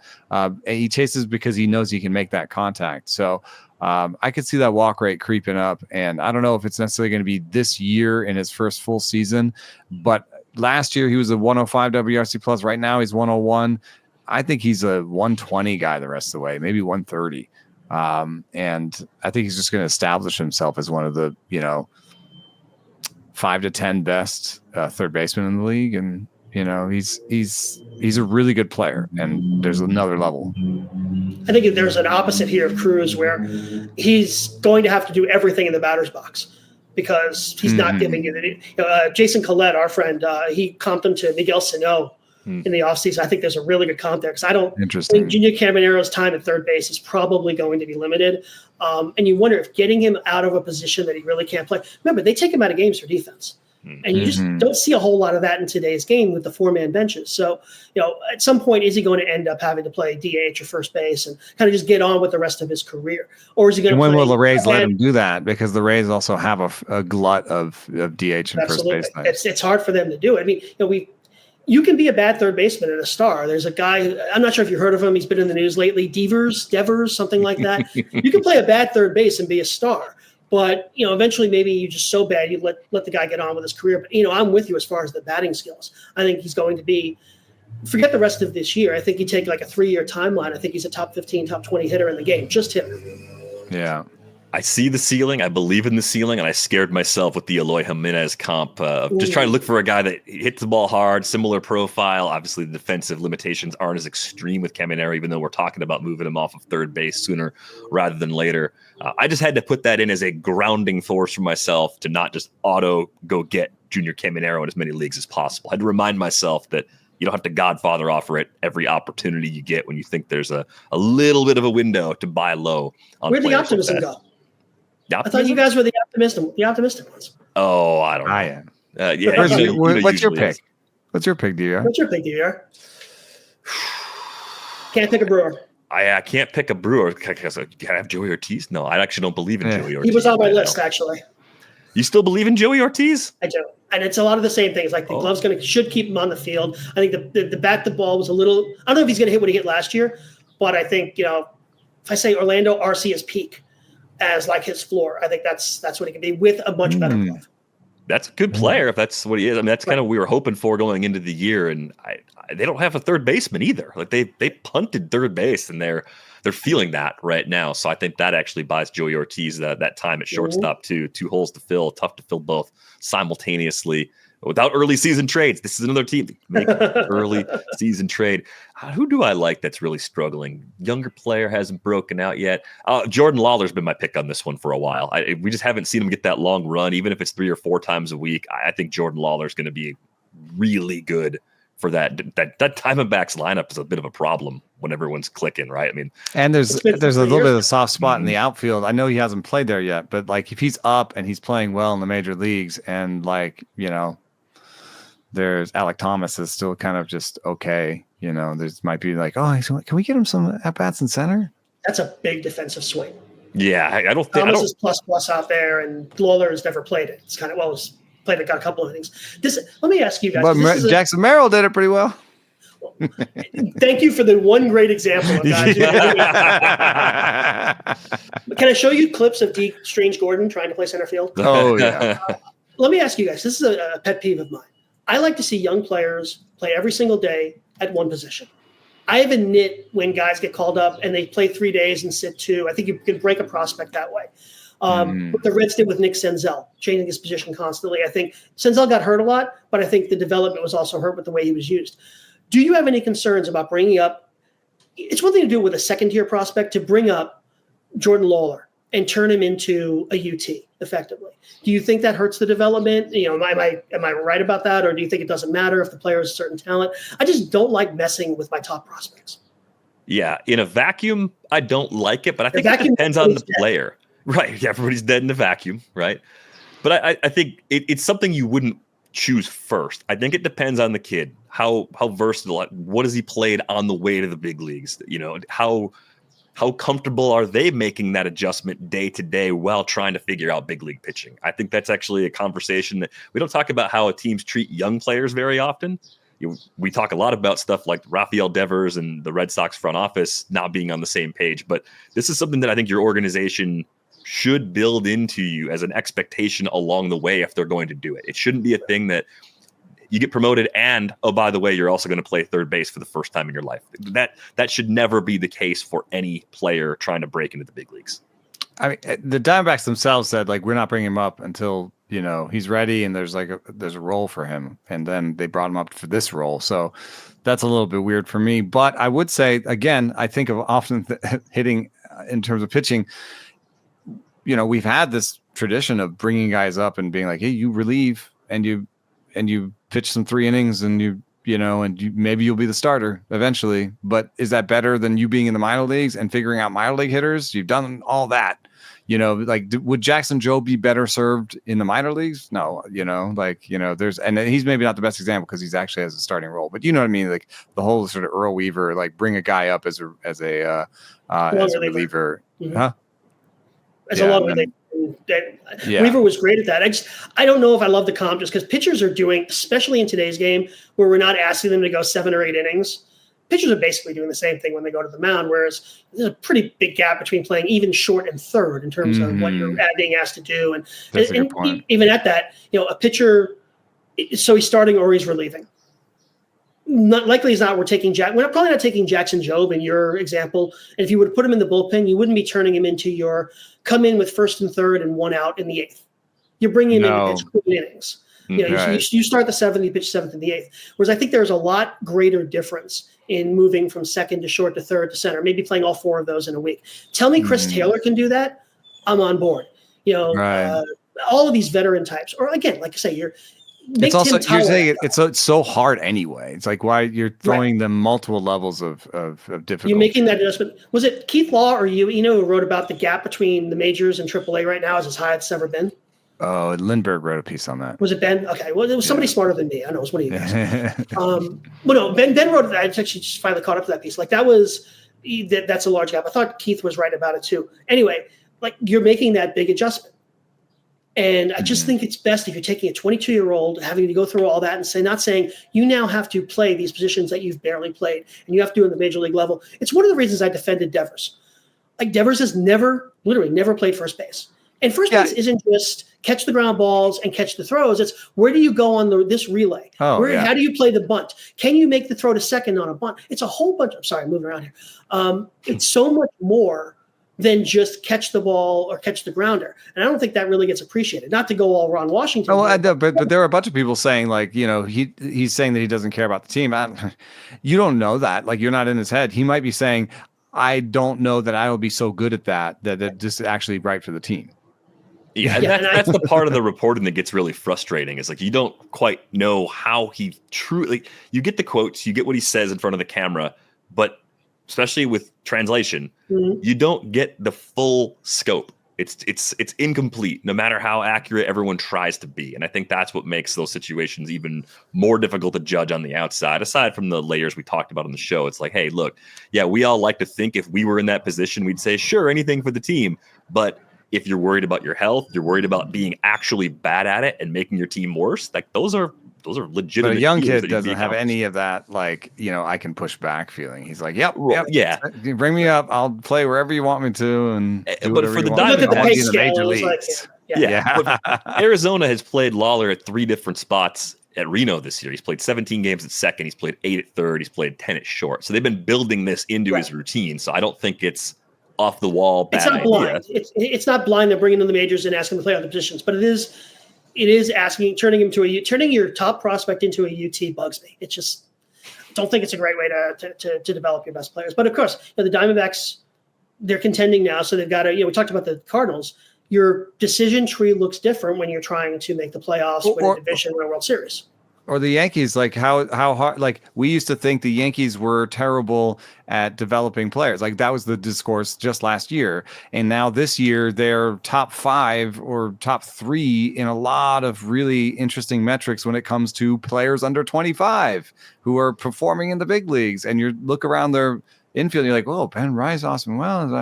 Speaker 3: He chases because he knows he can make that contact. So I could see that walk rate creeping up. And I don't know if it's necessarily going to be this year in his first full season, but last year he was a 105 WRC plus. Right now he's 101. I think he's a 120 guy the rest of the way, maybe 130. And I think he's just going to establish himself as one of the, 5 to 10 best third baseman in the league, and he's a really good player. And there's another level.
Speaker 2: I think there's an opposite here of Cruz, where he's going to have to do everything in the batter's box because he's not giving it. Jason Collette, our friend, he comped him to Miguel Sano in the offseason. I think there's a really good comp there because I think Junior Camaro's time at third base is probably going to be limited. And you wonder if getting him out of a position that he really can't play. Remember, they take him out of games for defense. And you just don't see a whole lot of that in today's game with the 4-man benches. So, at some point, is he going to end up having to play DH or first base and kind of just get on with the rest of his career? Or is he going to
Speaker 3: when will the Rays let him do that? Because the Rays also have a glut of DH and first base.
Speaker 2: It's hard for them to do it. I mean, you can be a bad third baseman and a star. There's a guy, I'm not sure if you heard of him. He's been in the news lately. Devers, something like that. You can play a bad third base and be a star. But, eventually maybe you're just so bad you let the guy get on with his career. But, I'm with you as far as the batting skills. I think he's going to be – forget the rest of this year. I think you take like a 3-year timeline. I think he's a top 15, top 20 hitter in the game. Just him.
Speaker 3: Yeah.
Speaker 1: I see the ceiling. I believe in the ceiling, and I scared myself with the Eloy Jimenez comp. Just trying to look for a guy that hits the ball hard, similar profile. Obviously, the defensive limitations aren't as extreme with Caminero, even though we're talking about moving him off of third base sooner rather than later. I just had to put that in as a grounding force for myself to not just auto go get Junior Caminero in as many leagues as possible. I had to remind myself that you don't have to Godfather offer it every opportunity you get when you think there's a little bit of a window to buy low.
Speaker 2: Where'd the optimism go? I thought you guys were the optimistic ones.
Speaker 1: Oh, I don't know.
Speaker 3: I am.
Speaker 1: Yeah.
Speaker 3: What's your pick? What's your pick, DVR?
Speaker 2: What's your pick, DVR? Can't pick a Brewer.
Speaker 1: I can't pick a Brewer because I have Joey Ortiz. No, I actually don't believe in Joey Ortiz.
Speaker 2: He was on my list, actually.
Speaker 1: You still believe in Joey Ortiz?
Speaker 2: I do. And it's a lot of the same things. Like the glove's should keep him on the field. I think the bat, the ball was a little. I don't know if he's going to hit what he hit last year, but I think if I say Orlando Arcia's peak as like his floor, I think that's what he can be with a much better glove.
Speaker 1: That's a good player if that's what he is. I mean, that's kind of what we were hoping for going into the year, and they don't have a third baseman either. Like they punted third base, and they're feeling that right now. So I think that actually buys Joey Ortiz that time at shortstop too. 2 holes to fill, tough to fill both simultaneously without early season trades. This is another team that make early season trade. Who do I like that's really struggling? Younger player hasn't broken out yet. Jordan Lawler's been my pick on this one for a while. We just haven't seen him get that long run, even if it's 3 or 4 times a week. I think Jordan Lawler's going to be really good for that Diamondbacks lineup is a bit of a problem when everyone's clicking, right? I mean, and there's
Speaker 3: a little bit of a soft spot in the outfield. I know he hasn't played there yet, but like if he's up and he's playing well in the major leagues, and there's Alec Thomas is still kind of just okay. There's might be like, can we get him some at bats in center?
Speaker 2: That's a big defensive swing.
Speaker 1: Yeah, I don't think
Speaker 2: Thomas is plus out there, and Lawler has never played it. It's kind of played it, got a couple of innings. Let me ask you guys.
Speaker 3: But Jackson Merrill did it pretty well.
Speaker 2: Thank you for the one great example of guys. Can I show you clips of D. Strange Gordon trying to play center field?
Speaker 3: Oh yeah.
Speaker 2: Let me ask you guys. This is a pet peeve of mine. I like to see young players play every single day at one position. I have a nit when guys get called up and they play 3 days and sit 2. I think you can break a prospect that way. What the Reds did with Nick Senzel, changing his position constantly. I think Senzel got hurt a lot, but I think the development was also hurt with the way he was used. Do you have any concerns about bringing up – it's one thing to do with a second-tier prospect, to bring up Jordan Lawler and turn him into a UT effectively. Do you think that hurts the development? Am I right about that, or do you think it doesn't matter if the player has a certain talent? I just don't like messing with my top prospects.
Speaker 1: Yeah, in a vacuum, I don't like it, but I think it depends on the player. Right, yeah, everybody's dead in the vacuum, right? But I think it's something you wouldn't choose first. I think it depends on the kid, how versatile, what has he played on the way to the big leagues? How comfortable are they making that adjustment day to day while trying to figure out big league pitching? I think that's actually a conversation that we don't talk about how teams treat young players very often. We talk a lot about stuff like Rafael Devers and the Red Sox front office not being on the same page, but this is something that I think your organization should build into you as an expectation along the way if they're going to do it. It shouldn't be a thing that you get promoted and, oh, by the way, you're also going to play third base for the first time in your life. That should never be the case for any player trying to break into the big leagues.
Speaker 3: I mean, the Diamondbacks themselves said like we're not bringing him up until he's ready and there's a role for him, and then they brought him up for this role. So that's a little bit weird for me. But I would say again, I think of often hitting in terms of pitching. We've had this tradition of bringing guys up and being like, hey, you relieve and you pitch some 3 innings and maybe you'll be the starter eventually. But is that better than you being in the minor leagues and figuring out minor league hitters? You've done all that. Would Jackson Joe be better served in the minor leagues? No, there's, and he's maybe not the best example because he's actually has a starting role, but you know what I mean? Like the whole sort of Earl Weaver, like bring a guy up as a reliever.
Speaker 2: Mm-hmm.
Speaker 3: Huh?
Speaker 2: As a long reliever. Weaver was great at that. I don't know if I love the comp just because pitchers are doing, especially in today's game where we're not asking them to go 7 or 8 innings. Pitchers are basically doing the same thing when they go to the mound, whereas there's a pretty big gap between playing even short and third in terms of what you're being asked to do. And even at that, a pitcher, so he's starting or he's relieving. Not likely as not, we're probably not taking Jackson Jobe in your example. And if you were to put him in the bullpen, you wouldn't be turning him into your come in with first and third and 1 out in the 8th. You're bringing him in to pitch 2 innings. You start the 7th, you pitch 7th and the 8th. Whereas I think there's a lot greater difference in moving from second to short to third to center, maybe playing all 4 of those in a week. Tell me Chris Taylor can do that, I'm on board. All of these veteran types, or again, like I say, you're saying it's so hard anyway. It's like why you're throwing them multiple levels of difficulty. You're making that adjustment. Was it Keith Law or you, who wrote about the gap between the majors and AAA right now is as high as it's ever been?
Speaker 3: Oh, Lindbergh wrote a piece on that.
Speaker 2: Was it Ben? Okay. Well, it was somebody smarter than me. I know it was one of you guys. No, Ben wrote it. I actually just finally caught up to that piece. Like that's a large gap. I thought Keith was right about it too. Anyway, like you're making that big adjustment. And I just think it's best if you're taking a 22-year-old, having to go through all that and not saying you now have to play these positions that you've barely played and you have to do it at the major league level. It's one of the reasons I defended Devers. Like Devers has literally never played first base. And first base isn't just catch the ground balls and catch the throws. It's where do you go on this relay? How do you play the bunt? Can you make the throw to second on a bunt? It's a whole bunch. I'm sorry, I'm moving around here. It's so much more than just catch the ball or catch the grounder. And I don't think that really gets appreciated. Not to go all Ron Washington.
Speaker 3: But there are a bunch of people saying like, he's saying that he doesn't care about the team. You don't know that. Like you're not in his head. He might be saying, I don't know that I will be so good at that this is actually right for the team.
Speaker 1: Yeah, that's the part of the reporting that gets really frustrating. Is like you don't quite know how he truly. You get the quotes, you get what he says in front of the camera, but especially with translation, you don't get the full scope. It's incomplete, no matter how accurate everyone tries to be. And I think that's what makes those situations even more difficult to judge on the outside. Aside from the layers we talked about on the show, it's like, hey, look, we all like to think if we were in that position, we'd say, sure, anything for the team, but if you're worried about your health, you're worried about being actually bad at it and making your team worse. Like those are legitimate.
Speaker 3: But a young kid doesn't have any of that. Like, I can push back feeling. He's like, yep. Bring me up. I'll play wherever you want me to. And
Speaker 1: but for the Diamondbacks in the major leagues, Arizona has played Lawler at 3 different spots at Reno this year. He's played 17 games at second. He's played 8 at third. He's played 10 at short. So they've been building this into his routine. So I don't think it's off the wall. It's not blind.
Speaker 2: It's not blind. They're bringing in the majors and asking to play other positions, but it is asking, turning your top prospect into a UT bugs me. It's just don't think it's a great way to develop your best players. But of course, the Diamondbacks, they're contending now, so they've got to. We talked about the Cardinals. Your decision tree looks different when you're trying to make the playoffs, win a division, win a World Series.
Speaker 3: Or the Yankees, like how hard, like we used to think the Yankees were terrible at developing players. Like that was the discourse just last year. And now this year they're top 5 or top 3 in a lot of really interesting metrics when it comes to players under 25 who are performing in the big leagues. And you look around their infield, you're like, oh, Ben Rice, Austin Wells,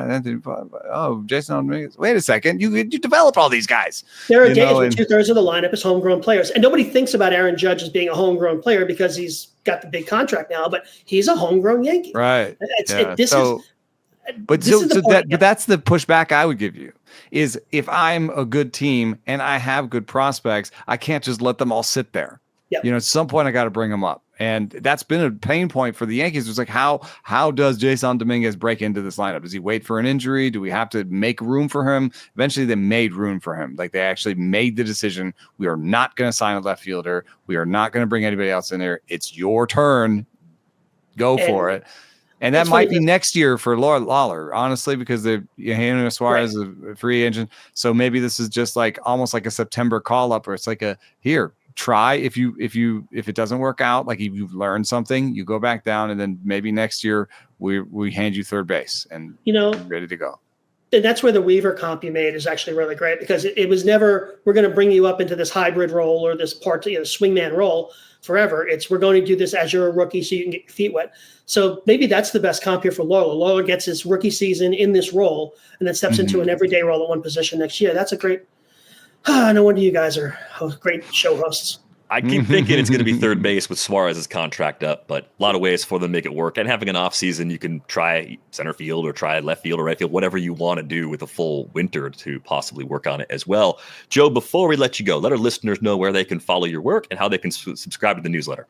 Speaker 3: Jason Rodriguez. Wait a second, you developed all these guys.
Speaker 2: There are days when 2/3 of the lineup is homegrown players, and nobody thinks about Aaron Judge as being a homegrown player because he's got the big contract now. But he's a homegrown Yankee,
Speaker 3: right?
Speaker 2: But
Speaker 3: that's the pushback I would give you. Is if I'm a good team and I have good prospects, I can't just let them all sit there.
Speaker 2: Yep.
Speaker 3: At some point I got to bring them up. And that's been a pain point for the Yankees. It's like, how does Jason Dominguez break into this lineup? Does he wait for an injury? Do we have to make room for him? Eventually, they made room for him. Like, they actually made the decision. We are not going to sign a left fielder. We are not going to bring anybody else in there. It's your turn. Go for it. And that might be next year for Lawler, honestly, because Eugenio Suarez is a free agent. So maybe this is just like almost like a September call up, or it's like try if it doesn't work out, like if you've learned something, you go back down, and then maybe next year we hand you third base and you're ready to go.
Speaker 2: And that's where the Weaver comp you made is actually really great, because it was never, we're going to bring you up into this hybrid role or this swingman role forever. It's, we're going to do this as you're a rookie so you can get your feet wet. So maybe that's the best comp here for Lawler. Lawler gets his rookie season in this role and then steps into an everyday role at one position next year. That's a great, no wonder you guys are great show hosts.
Speaker 1: I keep thinking it's going to be third base with Suarez's contract up, but a lot of ways for them to make it work. And having an off season, you can try center field or try left field or right field, whatever you want to do with a full winter to possibly work on it as well. Joe, before we let you go, let our listeners know where they can follow your work and how they can subscribe to the newsletter.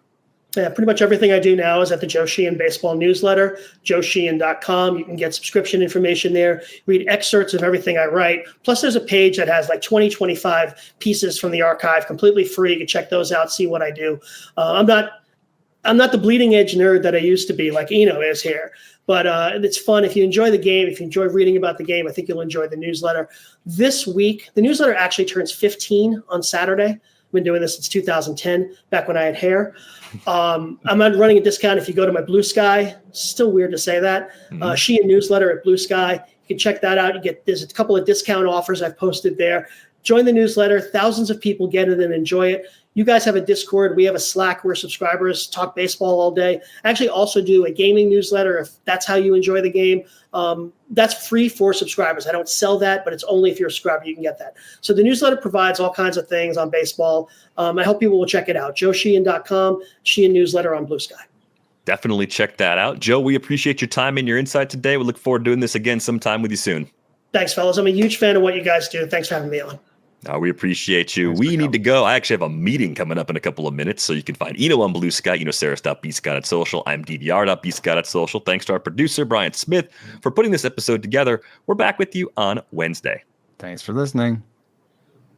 Speaker 2: Yeah, pretty much everything I do now is at the Joe Sheehan Baseball newsletter, joesheehan.com. You can get subscription information there, read excerpts of everything I write. Plus, there's a page that has like 25 pieces from the archive, completely free. You can check those out, see what I do. I'm not the bleeding edge nerd that I used to be, like Eno is here. But it's fun. If you enjoy the game, if you enjoy reading about the game, I think you'll enjoy the newsletter. This week, the newsletter actually turns 15 on Saturday. I've been doing this since 2010, back when I had hair. I'm not running a discount if you go to my Blue Sky. Still weird to say that. Sheehan newsletter at Blue Sky. You can check that out. There's a couple of discount offers I've posted there. Join the newsletter. Thousands of people get it and enjoy it. You guys have a Discord. We have a Slack where subscribers talk baseball all day. I actually also do a gaming newsletter if that's how you enjoy the game. That's free for subscribers. I don't sell that, but it's only if you're a subscriber you can get that. So the newsletter provides all kinds of things on baseball. I hope people will check it out. joesheehan.com, Sheehan newsletter on Blue Sky.
Speaker 1: Definitely check that out. Joe, we appreciate your time and your insight today. We look forward to doing this again sometime with you soon. Thanks, fellas. I'm a huge fan of what you guys do. Thanks for having me on. We appreciate you. We need to go. I actually have a meeting coming up in a couple of minutes, so you can find Eno on Blue Sky, enosaris.bscott@social. I'm dvr.bscott@social. Thanks to our producer, Brian Smith, for putting this episode together. We're back with you on Wednesday.
Speaker 3: Thanks for listening.